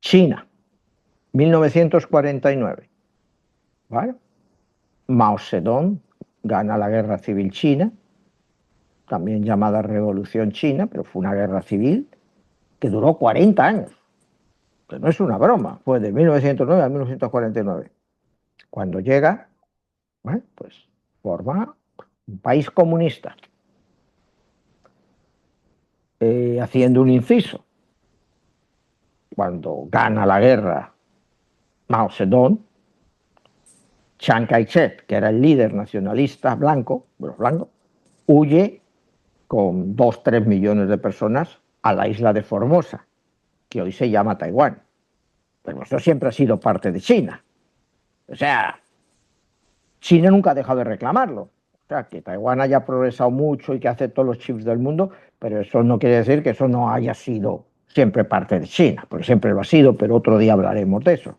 China, 1949. ¿Vale? Mao Zedong gana la guerra civil china también llamada Revolución China, pero fue una guerra civil que duró 40 años, que no es una broma, fue de 1909 a 1949. Cuando llega, bueno, pues forma un país comunista. Haciendo un inciso, cuando gana la guerra Mao Zedong, Chiang Kai-shek, que era el líder nacionalista blanco, huye con 2-3 millones de personas a la isla de Formosa, que hoy se llama Taiwán. Pero eso siempre ha sido parte de China. O sea, China nunca ha dejado de reclamarlo. O sea, que Taiwán haya progresado mucho y que hace todos los chips del mundo, pero eso no quiere decir que eso no haya sido siempre parte de China, porque siempre lo ha sido, pero otro día hablaremos de eso.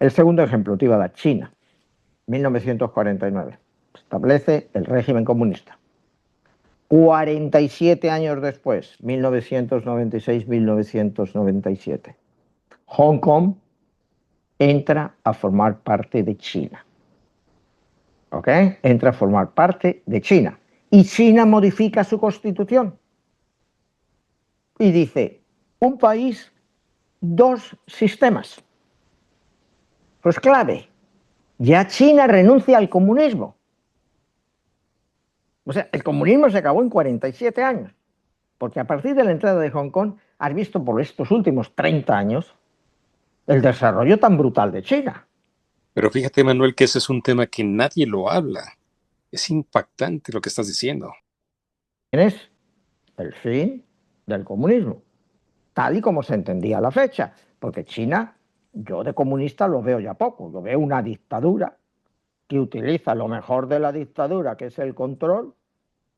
El segundo ejemplo te iba a dar China, 1949. Establece el régimen comunista. 47 años después, 1996-1997, Hong Kong entra a formar parte de China. ¿Ok? Entra a formar parte de China. Y China modifica su constitución. Y dice, un país, dos sistemas. Pues clave, ya China renuncia al comunismo. O sea, el comunismo se acabó en 47 años. Porque a partir de la entrada de Hong Kong, has visto por estos últimos 30 años el desarrollo tan brutal de China.
Pero fíjate, Manuel, que ese es un tema que nadie lo habla. Es impactante lo que estás diciendo.
Es el fin del comunismo, tal y como se entendía a la fecha, porque China, yo de comunista lo veo ya poco, yo veo una dictadura que utiliza lo mejor de la dictadura, que es el control,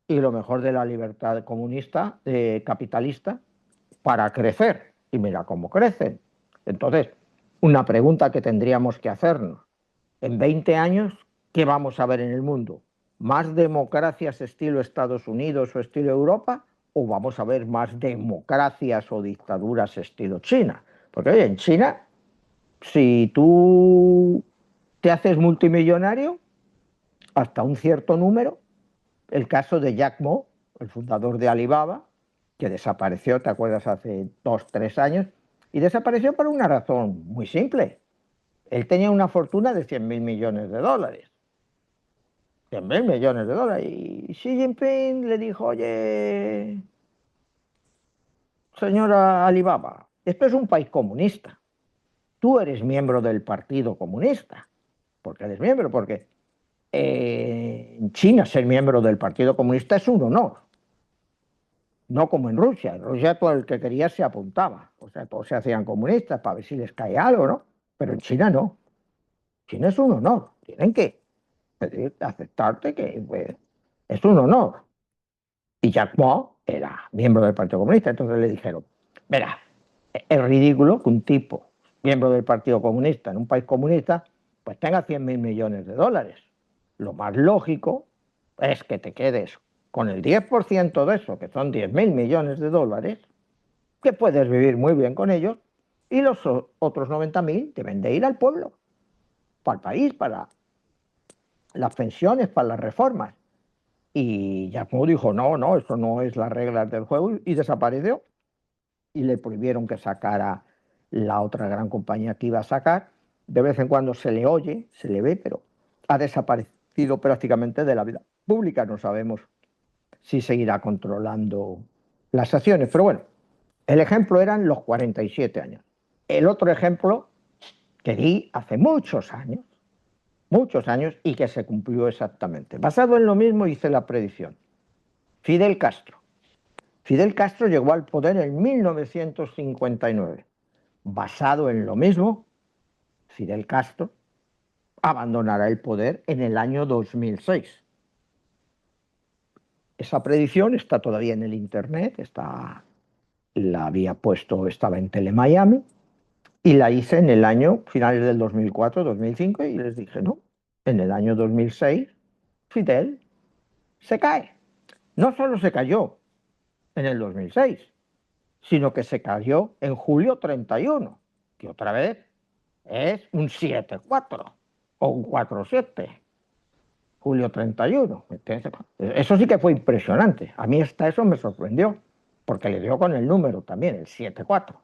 y lo mejor de la libertad comunista, capitalista, para crecer. Y mira cómo crecen. Entonces, una pregunta que tendríamos que hacernos, en 20 años, ¿qué vamos a ver en el mundo? ¿Más democracias estilo Estados Unidos o estilo Europa? ¿O vamos a ver más democracias o dictaduras estilo China? Porque oye, en China, si tú te haces multimillonario, hasta un cierto número, el caso de Jack Ma, el fundador de Alibaba, que desapareció, ¿te acuerdas?, hace 2-3 años, y desapareció por una razón muy simple. Él tenía una fortuna de 100.000 millones de dólares. 100.000 millones de dólares. Y Xi Jinping le dijo, oye, señora Alibaba, esto es un país comunista. Tú eres miembro del Partido Comunista. ¿Por qué eres miembro? Porque en China ser miembro del Partido Comunista es un honor. No como en Rusia. En Rusia todo el que quería se apuntaba. O sea, todos se hacían comunistas para ver si les cae algo, ¿no? Pero en China no. China es un honor. Tienen que aceptarte que pues, es un honor. Y Jack Ma era miembro del Partido Comunista. Entonces le dijeron, verá, es ridículo que un tipo, miembro del Partido Comunista en un país comunista, pues tenga 100.000 millones de dólares. Lo más lógico es que te quedes con el 10% de eso, que son 10.000 millones de dólares, que puedes vivir muy bien con ellos, y los otros 90.000 deben de ir al pueblo, para el país, para las pensiones, para las reformas. Y Jack Ma dijo, no, no, eso no es las reglas del juego, y desapareció. Y le prohibieron que sacara la otra gran compañía que iba a sacar. De vez en cuando se le oye, se le ve, pero ha desaparecido prácticamente de la vida pública. No sabemos si seguirá controlando las acciones. Pero bueno, el ejemplo eran los 47 años. El otro ejemplo que di hace muchos años, y que se cumplió exactamente. Basado en lo mismo hice la predicción. Fidel Castro. Fidel Castro llegó al poder en 1959. Basado en lo mismo, Fidel Castro abandonará el poder en el año 2006. Esa predicción está todavía en el internet, la había puesto, estaba en Telemiami, y la hice en el año finales del 2004, 2005, y les dije, no, en el año 2006 Fidel se cae. No solo se cayó en el 2006, sino que se cayó en julio 31, que otra vez es un 7-4 o un 4-7. julio 31. Eso sí que fue impresionante. A mí hasta eso me sorprendió, porque le dio con el número también, el 74,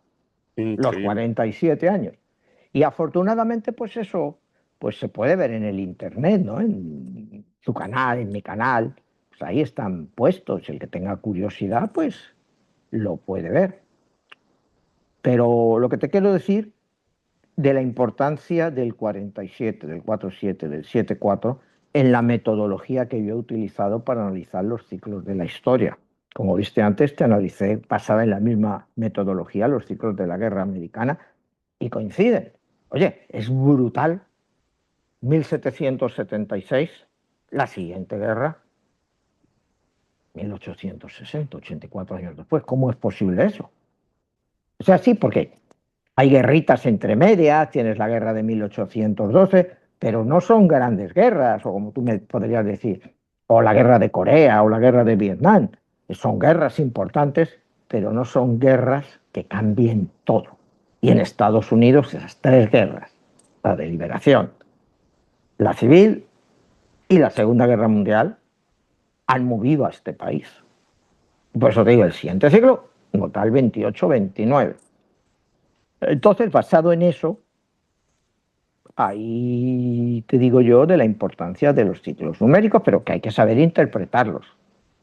los 47 años. Y afortunadamente, pues eso pues se puede ver en el internet, ¿no? En su canal, en mi canal. Pues ahí están puestos. El que tenga curiosidad, pues lo puede ver. Pero lo que te quiero decir de la importancia del 47, del 47, del 74 en la metodología que yo he utilizado para analizar los ciclos de la historia. Como viste antes, te analicé, basada en la misma metodología, los ciclos de la guerra americana y coinciden. Oye, es brutal. 1776, la siguiente guerra, 1860, 84 años después. ¿Cómo es posible eso? O sea, sí, porque hay guerritas entre medias, tienes la guerra de 1812, pero no son grandes guerras, o como tú me podrías decir, o la guerra de Corea o la guerra de Vietnam. Son guerras importantes, pero no son guerras que cambien todo. Y en Estados Unidos esas tres guerras, la de liberación, la civil y la Segunda Guerra Mundial, han movido a este país. Por eso te digo, el siguiente siglo, como tal, 28-29. Entonces, basado en eso, ahí te digo yo de la importancia de los ciclos numéricos, pero que hay que saber interpretarlos.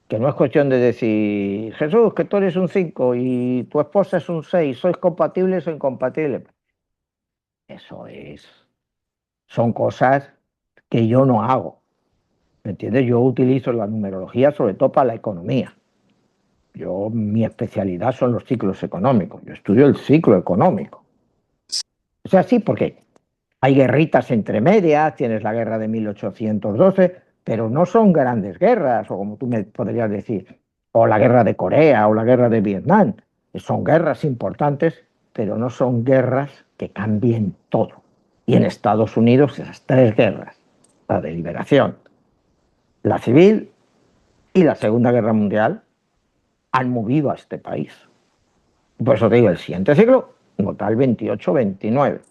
Que no es cuestión de decir, Jesús, que tú eres un 5 y tu esposa es un 6, ¿sois compatibles o incompatibles? Eso es. Son cosas que yo no hago. ¿Me entiendes? Yo utilizo la numerología sobre todo para la economía. Mi especialidad son los ciclos económicos. Yo estudio el ciclo económico. O sea, sí, porque hay guerritas entre medias, tienes la guerra de 1812, pero no son grandes guerras, o como tú me podrías decir, o la guerra de Corea o la guerra de Vietnam. Son guerras importantes, pero no son guerras que cambien todo. Y en Estados Unidos esas tres guerras, la de liberación, la civil y la Segunda Guerra Mundial, han movido a este país. Por eso te digo, el siguiente siglo, como tal, 28-29.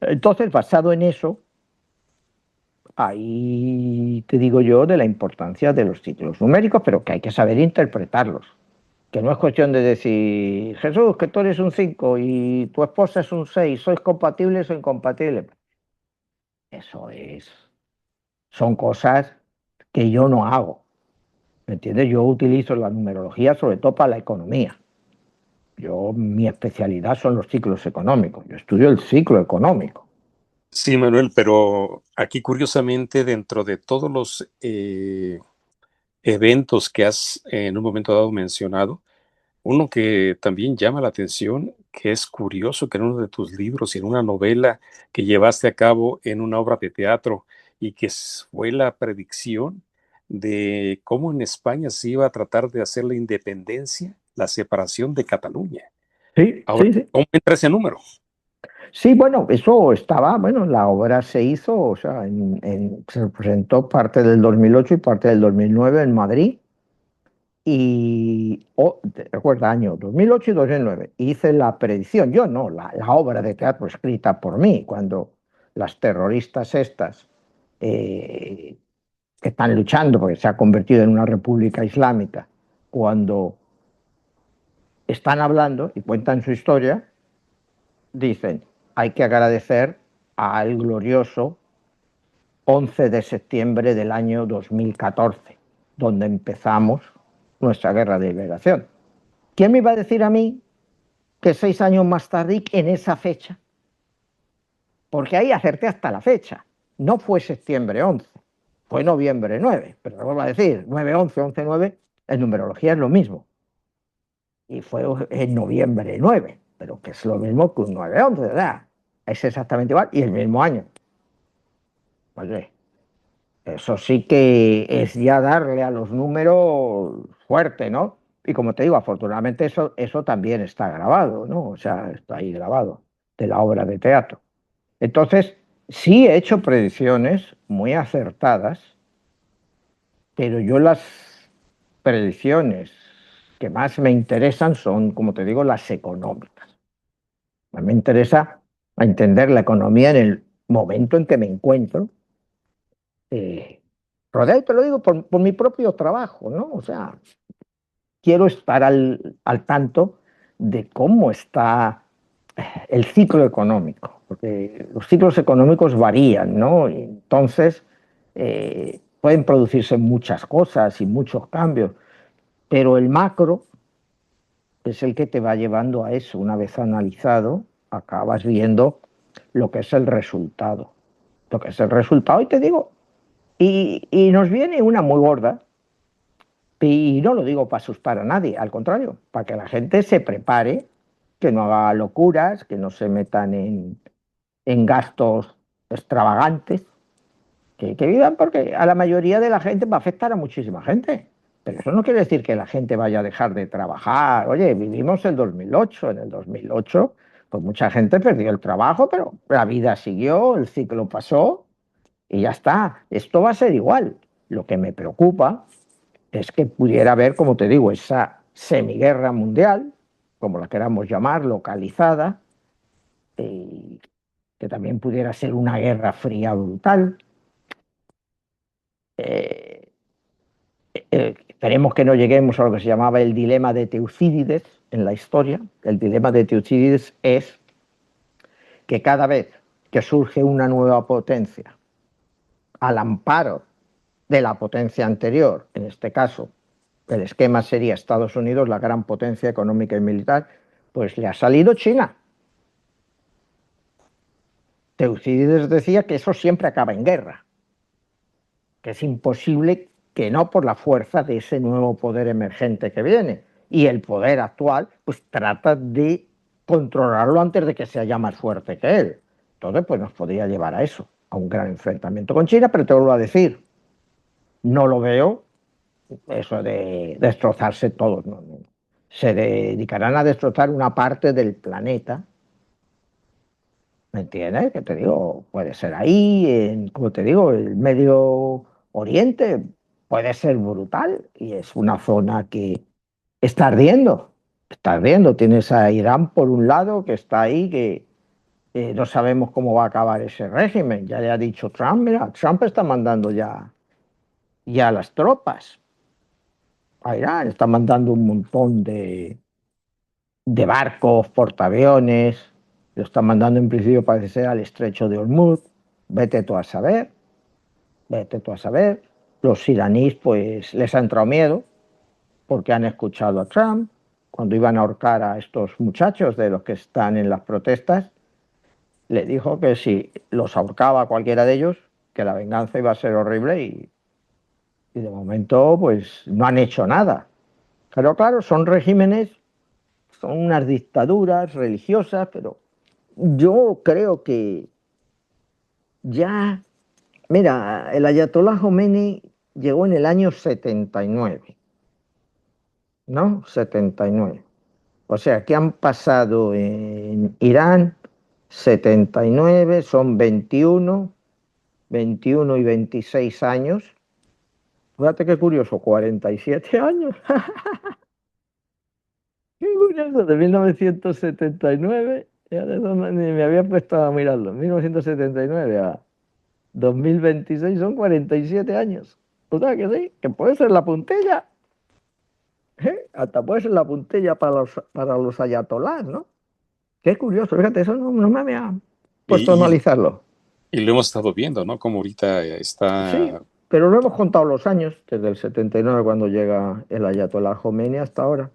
Entonces, basado en eso, ahí te digo yo de la importancia de los ciclos numéricos, pero que hay que saber interpretarlos. Que no es cuestión de decir, Jesús, que tú eres un 5 y tu esposa es un 6, ¿sois compatibles o incompatibles? Eso es. Son cosas que yo no hago. ¿Me entiendes? Yo utilizo la numerología sobre todo para la economía. Mi especialidad son los ciclos económicos. Yo estudio el ciclo económico.
Sí, Manuel, pero aquí curiosamente dentro de todos los eventos que has en un momento dado mencionado, uno que también llama la atención, que es curioso que en uno de tus libros y en una novela que llevaste a cabo en una obra de teatro y que fue la predicción de cómo en España se iba a tratar de hacer la independencia, la separación de Cataluña.
Sí,
Ahora,
sí.
¿cómo entra ese número?
Sí, bueno, eso estaba, bueno, la obra se hizo, o sea, se presentó parte del 2008 y parte del 2009 en Madrid. Y, recuerda, año 2008 y 2009, hice la predicción, yo no, la obra de teatro escrita por mí, cuando las terroristas estas que están luchando porque se ha convertido en una república islámica, cuando están hablando y cuentan su historia, dicen, hay que agradecer al glorioso 11 de septiembre del año 2014, donde empezamos nuestra guerra de liberación. ¿Quién me iba a decir a mí que 6 años más tarde, en esa fecha? Porque ahí acerté hasta la fecha. No fue septiembre 11, fue noviembre 9, pero lo vuelvo a decir, 9-11, 11-9, en numerología es lo mismo. Y fue en noviembre 9, pero que es lo mismo que un 9-11, ¿verdad? Es exactamente igual y el mismo año. Pues eso sí que es ya darle a los números fuerte, ¿no? Y como te digo, afortunadamente eso también está grabado, ¿no? O sea, está ahí grabado, de la obra de teatro. Entonces, sí he hecho predicciones muy acertadas, pero yo las predicciones que más me interesan son, como te digo, las económicas. A mí me interesa entender la economía en el momento en que me encuentro, rodeo, te lo digo por mi propio trabajo, ¿no? O sea, quiero estar al tanto de cómo está el ciclo económico, porque los ciclos económicos varían, ¿no? Y entonces pueden producirse muchas cosas y muchos cambios, pero el macro es el que te va llevando a eso. Una vez analizado, acabas viendo lo que es el resultado. Lo que es el resultado, y te digo, y nos viene una muy gorda, y no lo digo para asustar a nadie, al contrario, para que la gente se prepare, que no haga locuras, que no se metan en gastos extravagantes, que vivan, porque a la mayoría de la gente va a afectar a muchísima gente. Pero eso no quiere decir que la gente vaya a dejar de trabajar. Oye, vivimos el 2008. En el 2008, pues mucha gente perdió el trabajo, pero la vida siguió, el ciclo pasó y ya está. Esto va a ser igual. Lo que me preocupa es que pudiera haber, como te digo, esa semiguerra mundial, como la queramos llamar, localizada, y que también pudiera ser una guerra fría brutal. Eh, Esperemos que no lleguemos a lo que se llamaba el dilema de Tucídides en la historia. El dilema de Tucídides es que cada vez que surge una nueva potencia al amparo de la potencia anterior, en este caso el esquema sería Estados Unidos, la gran potencia económica y militar, pues le ha salido China. Tucídides decía que eso siempre acaba en guerra, que es imposible que no, por la fuerza de ese nuevo poder emergente que viene. Y el poder actual pues trata de controlarlo antes de que sea ya más fuerte que él. Entonces pues nos podría llevar a eso, a un gran enfrentamiento con China, pero te vuelvo a decir, no lo veo eso de destrozarse todos, no, no. Se dedicarán a destrozar una parte del planeta, ¿me entiendes? Que te digo, puede ser ahí, como te digo, el Medio Oriente puede ser brutal y es una zona que está ardiendo, está ardiendo. Tienes a Irán por un lado que está ahí, que no sabemos cómo va a acabar ese régimen. Ya le ha dicho Trump, mira, Trump está mandando ya las tropas a Irán, está mandando un montón de barcos, portaaviones, lo están mandando en principio parece ser al estrecho de Hormuz, vete tú a saber, vete tú a saber. Los iraníes pues les ha entrado miedo porque han escuchado a Trump cuando iban a ahorcar a estos muchachos de los que están en las protestas, le dijo que si los ahorcaba a cualquiera de ellos, que la venganza iba a ser horrible y de momento pues no han hecho nada. Pero claro, son regímenes, son unas dictaduras religiosas, pero yo creo que ya, mira, el ayatolá Khomeini llegó en el año 79, ¿no? 79. O sea, que han pasado en Irán 79, son 21 y 26 años. Fíjate qué curioso, 47 años. Qué curioso, de 1979, ya de dónde ni me había puesto a mirarlo, 1979 a 2026 son 47 años. O sea que sí, que puede ser la puntilla. Hasta puede ser la puntilla para los ayatolás, ¿no? Qué curioso, fíjate, eso no me había puesto a
Y, y,
analizarlo.
y lo hemos estado viendo, ¿no? Como ahorita
Sí,
está.
pero no hemos contado los años, desde el 79 cuando llega el ayatolá Khomeini hasta ahora.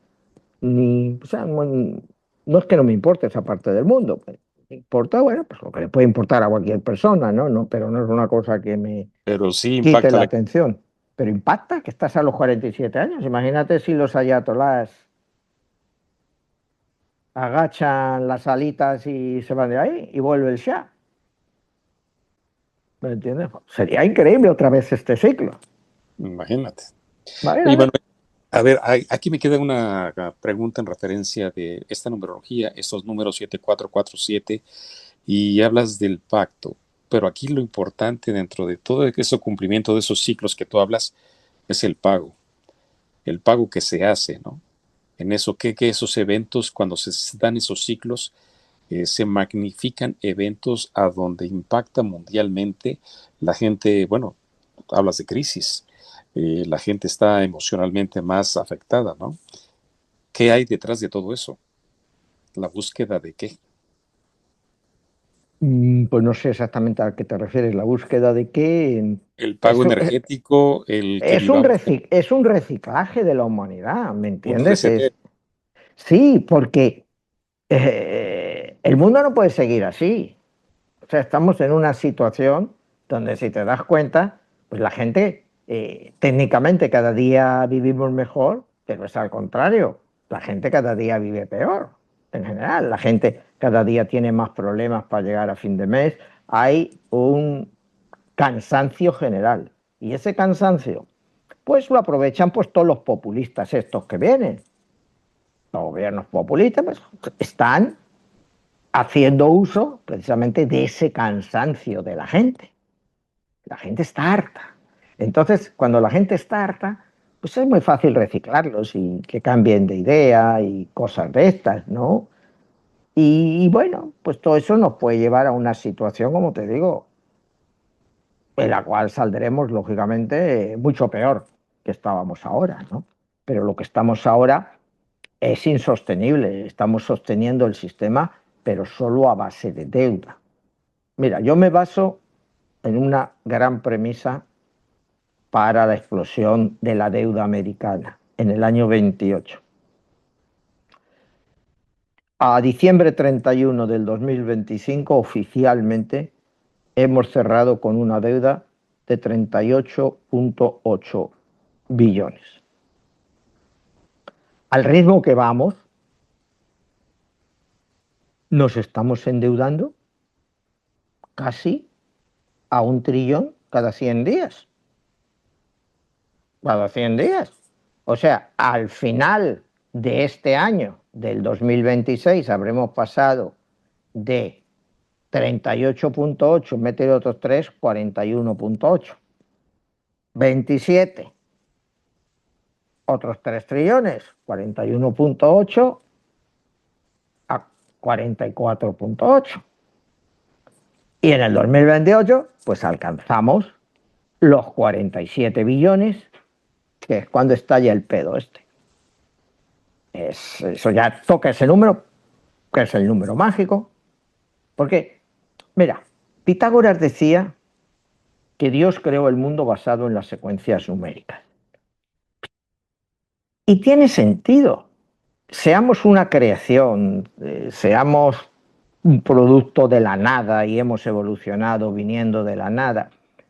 Ni, o sea, no es que no me importe esa parte del mundo, pero me importa, bueno, pues lo que le puede importar a cualquier persona, ¿no? No, pero no es una cosa que me
Pero sí
quite
impacta
la
la.
atención. Pero impacta que estás a los 47 años. Imagínate si los ayatolás agachan las alitas y se van de ahí y vuelve el Shah. ¿Me entiendes? Sería increíble otra vez este ciclo.
Imagínate. Oye,
Imagínate.
Manuel, a ver, aquí me queda una pregunta en referencia de esta numerología, estos números 7447, y hablas del pacto. Pero aquí lo importante dentro de todo ese cumplimiento de esos ciclos que tú hablas es el pago que se hace, ¿no? En eso, que esos eventos, cuando se dan esos ciclos, se magnifican eventos a donde impacta mundialmente la gente, bueno, hablas de crisis. La gente está emocionalmente más afectada, ¿no? ¿Qué hay detrás de todo eso? ¿La búsqueda de qué?
Pues no sé exactamente a qué te refieres, la búsqueda de qué.
El pago
Eso
energético, el que vivamos
es un reciclaje de la humanidad, ¿me
un
entiendes?
reseteo.
Sí, porque el mundo no puede seguir así. O sea, estamos en una situación donde, si te das cuenta, pues la gente técnicamente cada día vivimos mejor, pero es al contrario. La gente cada día vive peor, en general. La gente cada día tiene más problemas para llegar a fin de mes. Hay un cansancio general. Y ese cansancio, pues lo aprovechan pues todos los populistas estos que vienen. Los gobiernos populistas pues, están haciendo uso precisamente de ese cansancio de la gente. La gente está harta. Entonces, cuando la gente está harta, pues es muy fácil reciclarlos y que cambien de idea y cosas de estas, ¿no? Y bueno, pues todo eso nos puede llevar a una situación, como te digo, en la cual saldremos, lógicamente, mucho peor que estábamos ahora, ¿no? Pero lo que estamos ahora es insostenible. Estamos sosteniendo el sistema, pero solo a base de deuda. Mira, yo me baso en una gran premisa para la explosión de la deuda americana en el año 28. A diciembre 31 del 2025, oficialmente, hemos cerrado con una deuda de 38,8 billones. Al ritmo que vamos, nos estamos endeudando casi a 1 trillón cada 100 días. Cada 100 días. O sea, al final de este año, del 2026, habremos pasado de 38,8, meter otros 3, 41,8. 27, otros 3 trillones, 41,8 a 44,8. Y en el 2028, pues alcanzamos los 47 billones, que es cuando estalla el pedo este. Eso ya toca ese número, que es el número mágico. Porque, mira, Pitágoras decía que Dios creó el mundo basado en las secuencias numéricas. Y tiene sentido. Seamos una creación, seamos un producto de la nada y hemos evolucionado viniendo de la nada.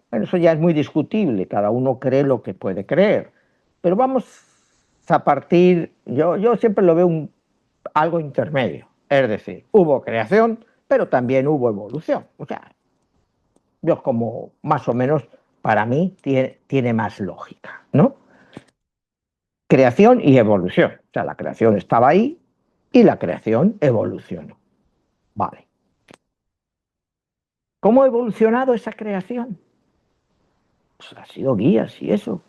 Bueno, eso ya es muy discutible, cada uno cree lo que puede creer. Pero vamos a partir, yo siempre lo veo algo intermedio. Es decir, hubo creación, pero también hubo evolución. O sea, yo como más o menos, para mí, tiene más lógica, ¿no? Creación y evolución. O sea, la creación estaba ahí y la creación evolucionó. Vale. ¿Cómo ha evolucionado esa creación? Pues ha sido guías y eso.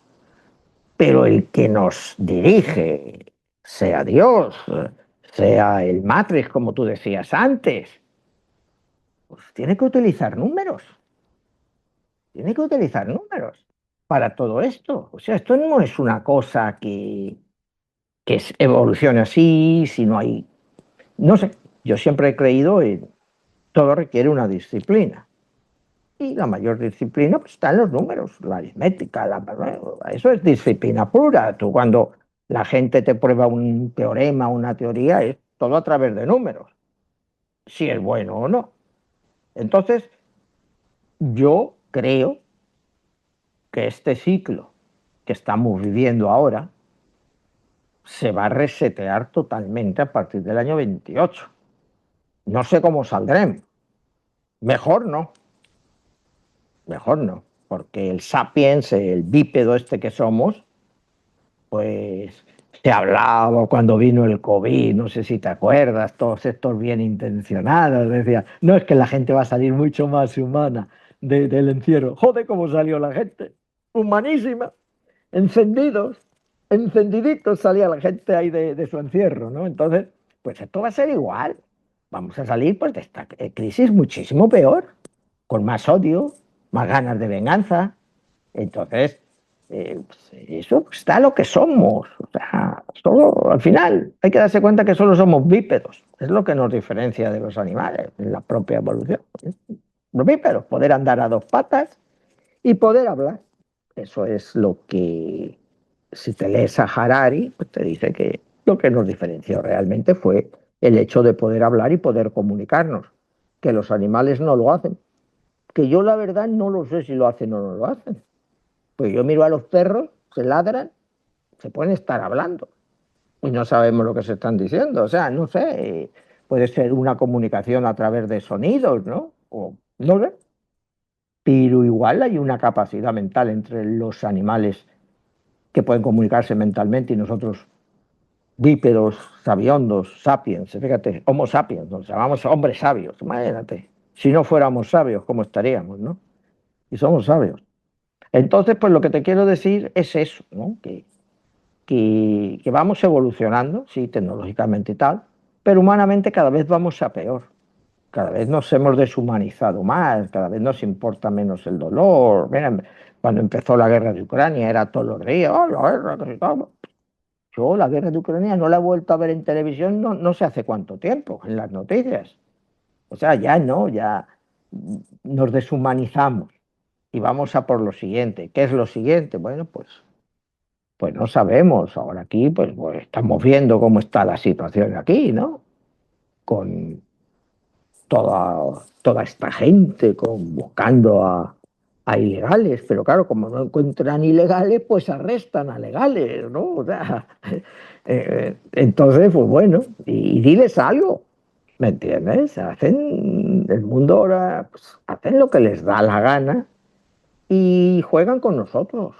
Pero el que nos dirige, sea Dios, sea el Matrix, como tú decías antes, pues tiene que utilizar números. Tiene que utilizar números para todo esto. O sea, esto no es una cosa que evolucione así, si no hay... No sé, yo siempre he creído en todo requiere una disciplina. Y la mayor disciplina pues, está en los números, la aritmética, eso es disciplina pura. Tú cuando la gente te prueba un teorema, una teoría, es todo a través de números, si es bueno o no. Entonces, yo creo que este ciclo que estamos viviendo ahora se va a resetear totalmente a partir del año 28. No sé cómo saldremos. Mejor no. Mejor no. Porque el sapiens, el bípedo este que somos, pues se hablaba cuando vino el COVID, no sé si te acuerdas, todos estos bien intencionados, decían, no es que la gente va a salir mucho más humana del encierro. Joder, cómo salió la gente. Humanísima. Encendidos, encendiditos salía la gente ahí de su encierro, ¿no? Entonces, pues esto va a ser igual. Vamos a salir pues de esta crisis muchísimo peor, con más odio, más ganas de venganza, Entonces, pues eso pues, está lo que somos. O sea, solo, al final hay que darse cuenta que solo somos bípedos. Es lo que nos diferencia de los animales en la propia evolución. Los bípedos, poder andar a dos patas y poder hablar. Eso es lo que, si te lees a Harari, pues te dice que lo que nos diferenció realmente fue el hecho de poder hablar y poder comunicarnos, que los animales no lo hacen. Que yo la verdad no lo sé si lo hacen o no lo hacen. Pues yo miro a los perros, se ladran, se pueden estar hablando y no sabemos lo que se están diciendo. O sea, no sé, puede ser una comunicación a través de sonidos, ¿no? O no sé. Pero igual hay una capacidad mental entre los animales que pueden comunicarse mentalmente y nosotros, bípedos, sabiondos, sapiens, fíjate, homo sapiens, nos llamamos hombres sabios, imagínate. Si no fuéramos sabios, ¿cómo estaríamos, no? Y somos sabios. Entonces, pues lo que te quiero decir es eso, ¿no? Que vamos evolucionando, sí, tecnológicamente y tal, pero humanamente cada vez vamos a peor. Cada vez nos hemos deshumanizado más, cada vez nos importa menos el dolor. Miren, cuando empezó la guerra de Ucrania era todos los días, oh, la guerra, que se acaba. Yo la guerra de Ucrania no la he vuelto a ver en televisión no sé hace cuánto tiempo, en las noticias. O sea, ya no, ya nos deshumanizamos y vamos a por lo siguiente. ¿Qué es lo siguiente? Bueno, pues no sabemos. Ahora aquí pues estamos viendo cómo está la situación aquí, ¿no? Con toda esta gente buscando a ilegales, pero claro, como no encuentran ilegales, pues arrestan a legales, ¿no? O sea, entonces, pues bueno, y diles algo, ¿me entiendes? El mundo ahora, pues, hacen lo que les da la gana y juegan con nosotros,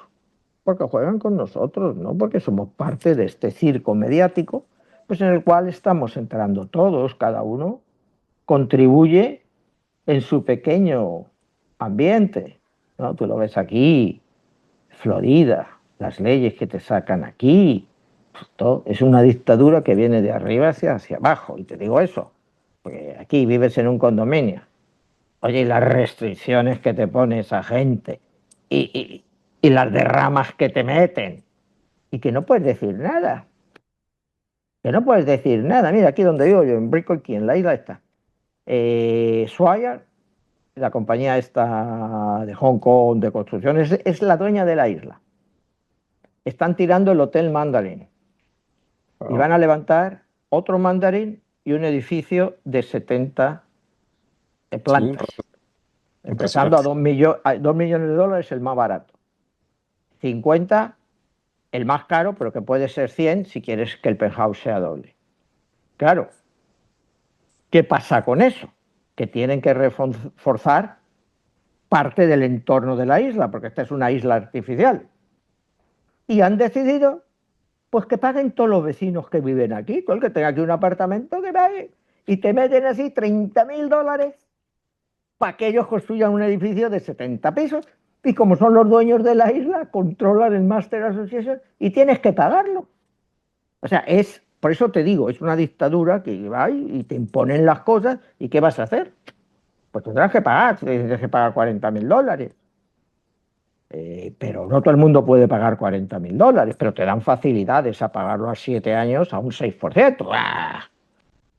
porque juegan con nosotros, ¿no? Porque somos parte de este circo mediático, pues en el cual estamos entrando todos, cada uno contribuye en su pequeño ambiente, ¿no? Tú lo ves aquí, Florida, las leyes que te sacan aquí, todo, es una dictadura que viene de arriba hacia abajo, y te digo eso, porque aquí vives en un condominio, oye, y las restricciones que te pone esa gente, y las derramas que te meten, y que no puedes decir nada, mira, aquí donde vivo yo, en Brickell Key, en la isla esta, Swire, la compañía esta de Hong Kong de construcción, es la dueña de la isla. Están tirando el Hotel Mandarin y van a levantar otro Mandarin y un edificio de 70 plantas. Sí, empezando a 2 millones de dólares el más barato. 50 el más caro, pero que puede ser 100 si quieres que el penthouse sea doble. Claro, ¿qué pasa con eso? Que tienen que reforzar parte del entorno de la isla, porque esta es una isla artificial. Y han decidido pues que paguen todos los vecinos que viven aquí, todo el que tenga aquí un apartamento que pague, y te meten así $30.000 para que ellos construyan un edificio de 70 pisos, y como son los dueños de la isla, controlan el Master Association y tienes que pagarlo. O sea, por eso te digo, es una dictadura que va y te imponen las cosas, ¿y qué vas a hacer? Pues tendrás que pagar $40.000. Pero no todo el mundo puede pagar $40.000, pero te dan facilidades a pagarlo a 7 años a un 6%. ¡Ah!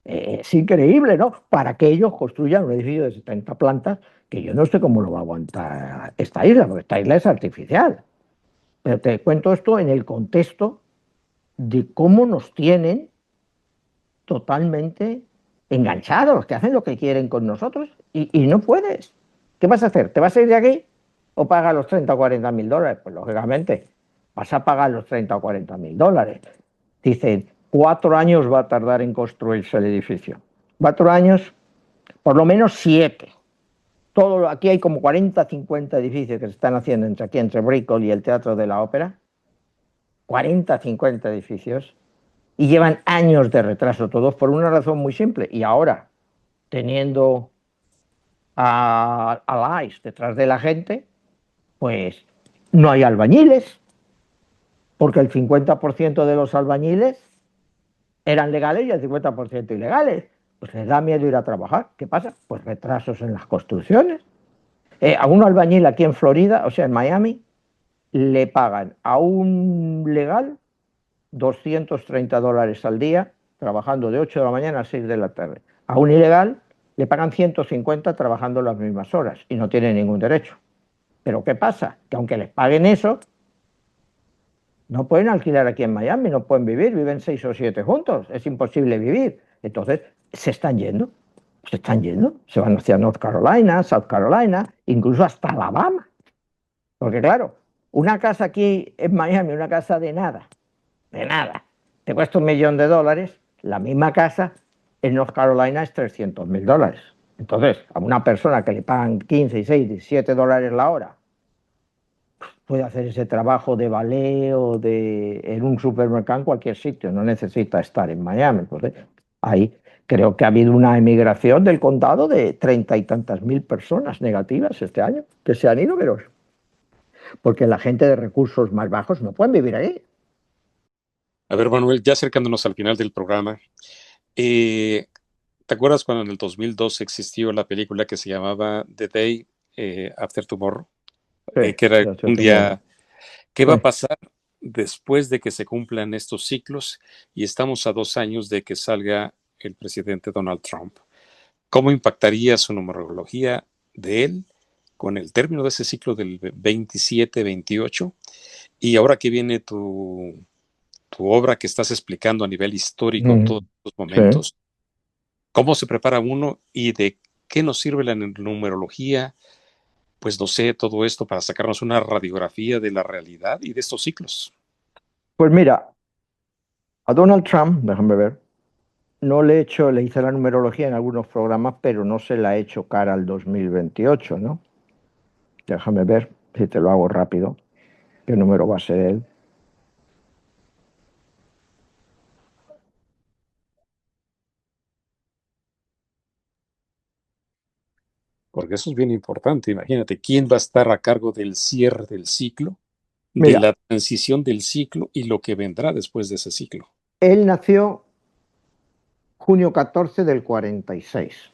Es increíble, ¿no? Para que ellos construyan un edificio de 70 plantas, que yo no sé cómo lo va a aguantar esta isla, porque esta isla es artificial. Pero te cuento esto en el contexto de cómo nos tienen totalmente enganchados, que hacen lo que quieren con nosotros y no puedes. ¿Qué vas a hacer? ¿Te vas a ir de aquí o pagas los 30 o 40.000 dólares? Pues lógicamente vas a pagar los 30 o 40.000 dólares. Dicen, 4 años va a tardar en construirse el edificio. 4 años, por lo menos 7. Aquí hay como 40, 50 edificios que se están haciendo entre Brickell y el Teatro de la Ópera. 40, 50 edificios. Y llevan años de retraso, todos por una razón muy simple. Y ahora, teniendo a ICE detrás de la gente, pues no hay albañiles, porque el 50% de los albañiles eran legales y el 50% ilegales. Pues les da miedo ir a trabajar. ¿Qué pasa? Pues retrasos en las construcciones. A un albañil aquí en Florida, o sea, en Miami, le pagan a un legal $230 al día, trabajando de 8 de la mañana a 6 de la tarde. A un ilegal le pagan 150 trabajando las mismas horas y no tiene ningún derecho. Pero ¿qué pasa? Que aunque les paguen eso, no pueden alquilar aquí en Miami, no pueden vivir, viven 6 o 7 juntos, es imposible vivir. Entonces se están yendo, se van hacia North Carolina, South Carolina, incluso hasta Alabama. Porque claro, una casa aquí en Miami, una casa de nada, te cuesta $1.000.000, la misma casa en North Carolina es $300.000. Entonces, a una persona que le pagan 15, 16, $17 la hora, puede hacer ese trabajo de ballet o en un supermercado en cualquier sitio, no necesita estar en Miami. Entonces, ahí creo que ha habido una emigración del condado de 30 y tantas mil personas negativas este año, que se han ido, pero porque la gente de recursos más bajos no pueden vivir ahí.
A ver, Manuel, ya acercándonos al final del programa, ¿te acuerdas cuando en el 2002 existió la película que se llamaba The Day After Tomorrow?
Sí,
Que era un día, ¿qué va a
sí.
pasar después de que se cumplan estos ciclos? Y estamos a 2 años de que salga el presidente Donald Trump. ¿Cómo impactaría su numerología de él con el término de ese ciclo del 27-28? Y ahora que viene tu obra que estás explicando a nivel histórico todos los momentos,
Sí.
¿cómo se prepara uno y de qué nos sirve la numerología? Pues no sé, todo esto para sacarnos una radiografía de la realidad y de estos ciclos.
Pues mira, a Donald Trump, déjame ver, no le hice la numerología en algunos programas, pero no se la he hecho cara al 2028, ¿no? Déjame ver si te lo hago rápido. ¿Qué número va a ser él?
Porque eso es bien importante. Imagínate, ¿quién va a estar a cargo del cierre del ciclo, de
Mira,
la transición del ciclo y lo que vendrá después de ese ciclo?
él nació junio 14 del 46,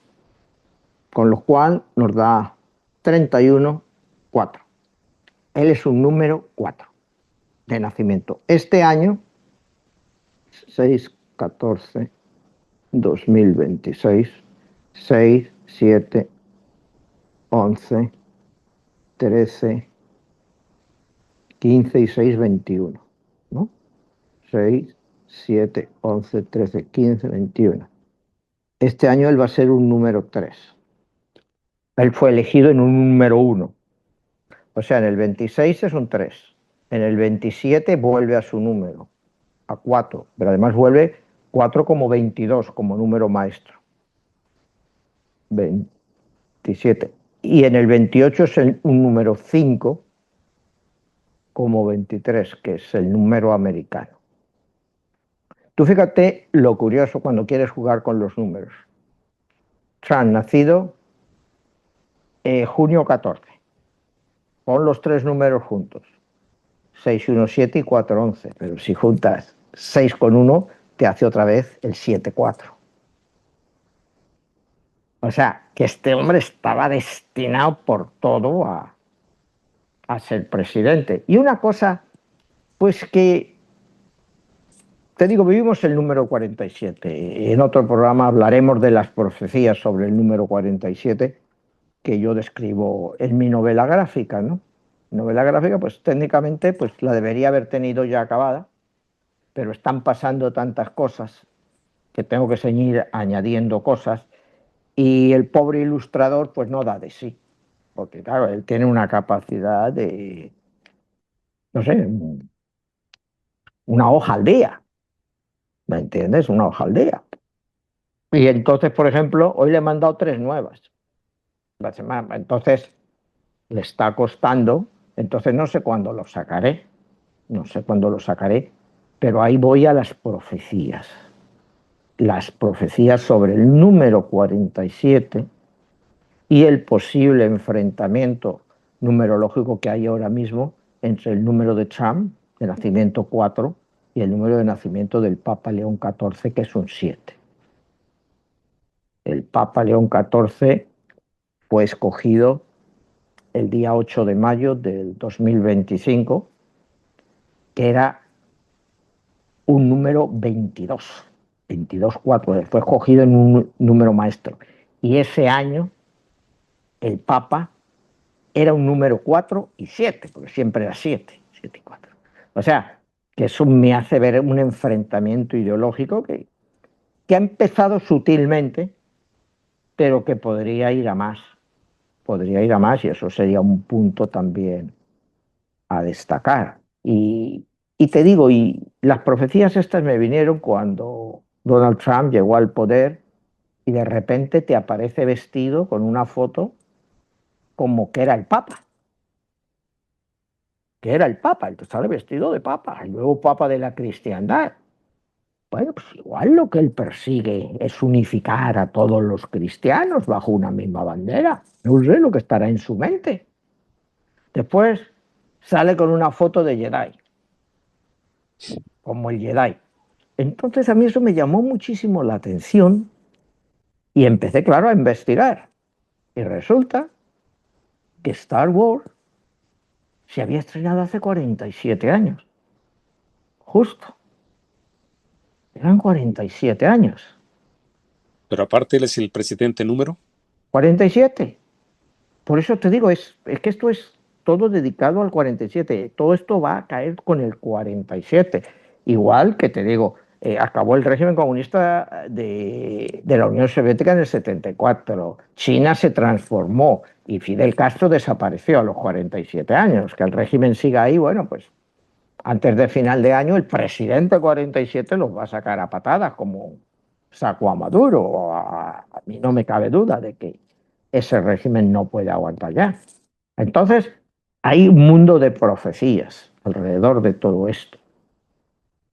con lo cual nos da 31, 4. Él es un número 4 de nacimiento. Este año, 6, 14, 2026, 6, 7, 11, 13, 15 y 6, 21, ¿no? 6, 7, 11, 13, 15, 21. Este año él va a ser un número 3. Él fue elegido en un número 1. O sea, en el 26 es un 3. En el 27 vuelve a su número, a 4. Pero además vuelve 4 como 22, como número maestro. 27. Y en el 28 es un número 5 como 23, que es el número americano. Tú fíjate lo curioso cuando quieres jugar con los números. Trump, nacido junio 14. Pon los tres números juntos. 6, 1, 7 y 4, 11. Pero si juntas 6 con 1, te hace otra vez el 7, 4. O sea, que este hombre estaba destinado por todo a ser presidente. Y una cosa, pues que, te digo, vivimos el número 47. En otro programa hablaremos de las profecías sobre el número 47 que yo describo en mi novela gráfica, ¿no? Novela gráfica, pues técnicamente pues la debería haber tenido ya acabada, pero están pasando tantas cosas que tengo que seguir añadiendo cosas y el pobre ilustrador pues no da de sí, porque claro, él tiene una capacidad de, no sé, una hoja al día, ¿me entiendes? Una hoja al día. Y entonces, por ejemplo, hoy le he mandado 3 nuevas. Entonces, le está costando, entonces no sé cuándo lo sacaré, pero ahí voy a las profecías sobre el número 47 y el posible enfrentamiento numerológico que hay ahora mismo entre el número de Trump, de nacimiento 4, y el número de nacimiento del Papa León XIV, que es un 7. El Papa León XIV fue escogido el día 8 de mayo del 2025 que era un número 22, 22-4, fue escogido en un número maestro. Y ese año el Papa era un número 4 y 7, porque siempre era 7, 7 y 4. O sea, que eso me hace ver un enfrentamiento ideológico que ha empezado sutilmente, pero que podría ir a más. Podría ir a más y eso sería un punto también a destacar. Y te digo, y las profecías estas me vinieron cuando Donald Trump llegó al poder y de repente te aparece vestido con una foto como que era el Papa. Que era el Papa, entonces sale vestido de Papa, el nuevo Papa de la cristiandad. Bueno, pues igual lo que él persigue es unificar a todos los cristianos bajo una misma bandera. No sé lo que estará en su mente. Después sale con una foto de Jedi, como el Jedi. Entonces a mí eso me llamó muchísimo la atención y empecé, claro, a investigar. Y resulta que Star Wars se había estrenado hace 47 años. Justo. Eran 47 años.
Pero aparte él es el presidente número.
47. Por eso te digo, es que esto es todo dedicado al 47. Todo esto va a caer con el 47. Igual que te digo, acabó el régimen comunista de la Unión Soviética en el 74. China se transformó y Fidel Castro desapareció a los 47 años. Que el régimen siga ahí, bueno, pues antes de final de año el presidente 47 los va a sacar a patadas como sacó a Maduro. A mí no me cabe duda de que ese régimen no puede aguantar ya. Entonces, hay un mundo de profecías alrededor de todo esto,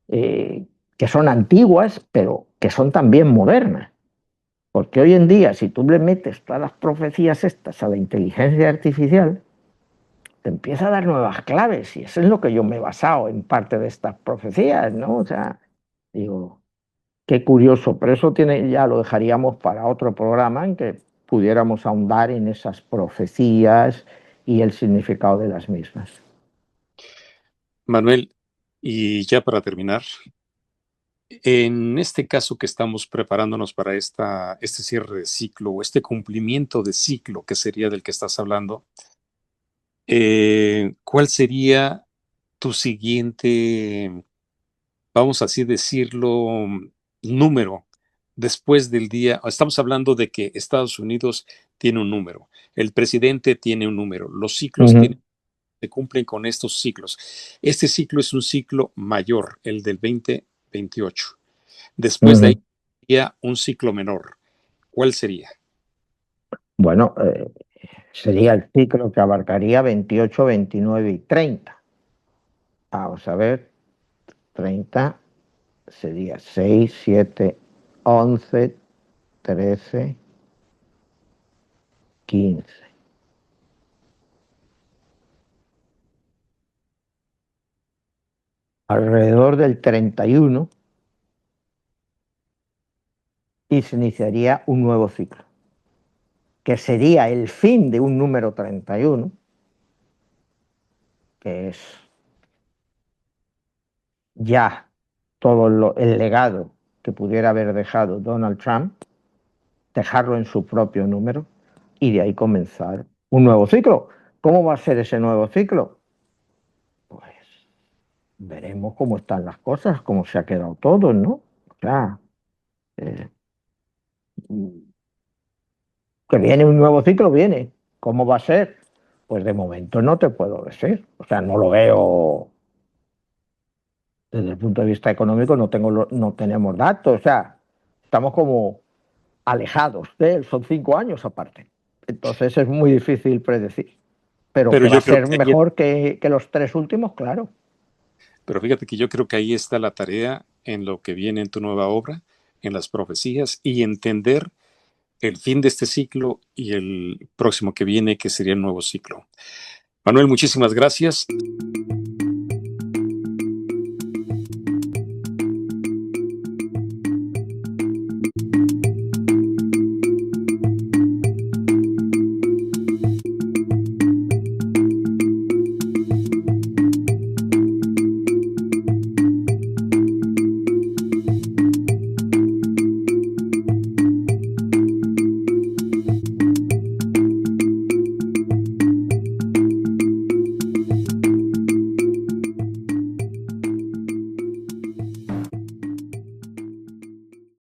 que son antiguas, pero que son también modernas. Porque hoy en día, si tú le metes todas las profecías estas a la inteligencia artificial, te empieza a dar nuevas claves, y eso es lo que yo me he basado en parte de estas profecías, ¿no? O sea, digo, qué curioso, pero eso ya lo dejaríamos para otro programa en que pudiéramos ahondar en esas profecías y el significado de las mismas.
Manuel, y ya para terminar, en este caso que estamos preparándonos para este cierre de ciclo o este cumplimiento de ciclo que sería del que estás hablando, ¿cuál sería tu siguiente, vamos así decirlo, número después del día? Estamos hablando de que Estados Unidos tiene un número, el presidente tiene un número, los ciclos se cumplen con estos ciclos. Este ciclo es un ciclo mayor, el del 2028. Después de ahí sería un ciclo menor. ¿Cuál sería?
Bueno, sería el ciclo que abarcaría 28, 29 y 30. Vamos a ver, 30 sería 6, 7, 11, 13, 15. Alrededor del 31 y se iniciaría un nuevo ciclo, que sería el fin de un número 31, que es ya todo el legado que pudiera haber dejado Donald Trump, dejarlo en su propio número y de ahí comenzar un nuevo ciclo. ¿Cómo va a ser ese nuevo ciclo? Pues veremos cómo están las cosas, cómo se ha quedado todo, ¿no? O sea, eh, que viene un nuevo ciclo, viene. ¿Cómo va a ser? Pues de momento no te puedo decir. O sea, no lo veo desde el punto de vista económico, no tenemos datos. O sea, estamos como alejados de él, son 5 años aparte. Entonces es muy difícil predecir. Pero
Pero
que va a
yo creo
ser
que ahí,
mejor que los 3 últimos, claro.
pero fíjate que yo creo que ahí está la tarea en lo que viene en tu nueva obra, en las profecías y entender el fin de este ciclo y el próximo que viene, que sería el nuevo ciclo. Manuel, muchísimas gracias.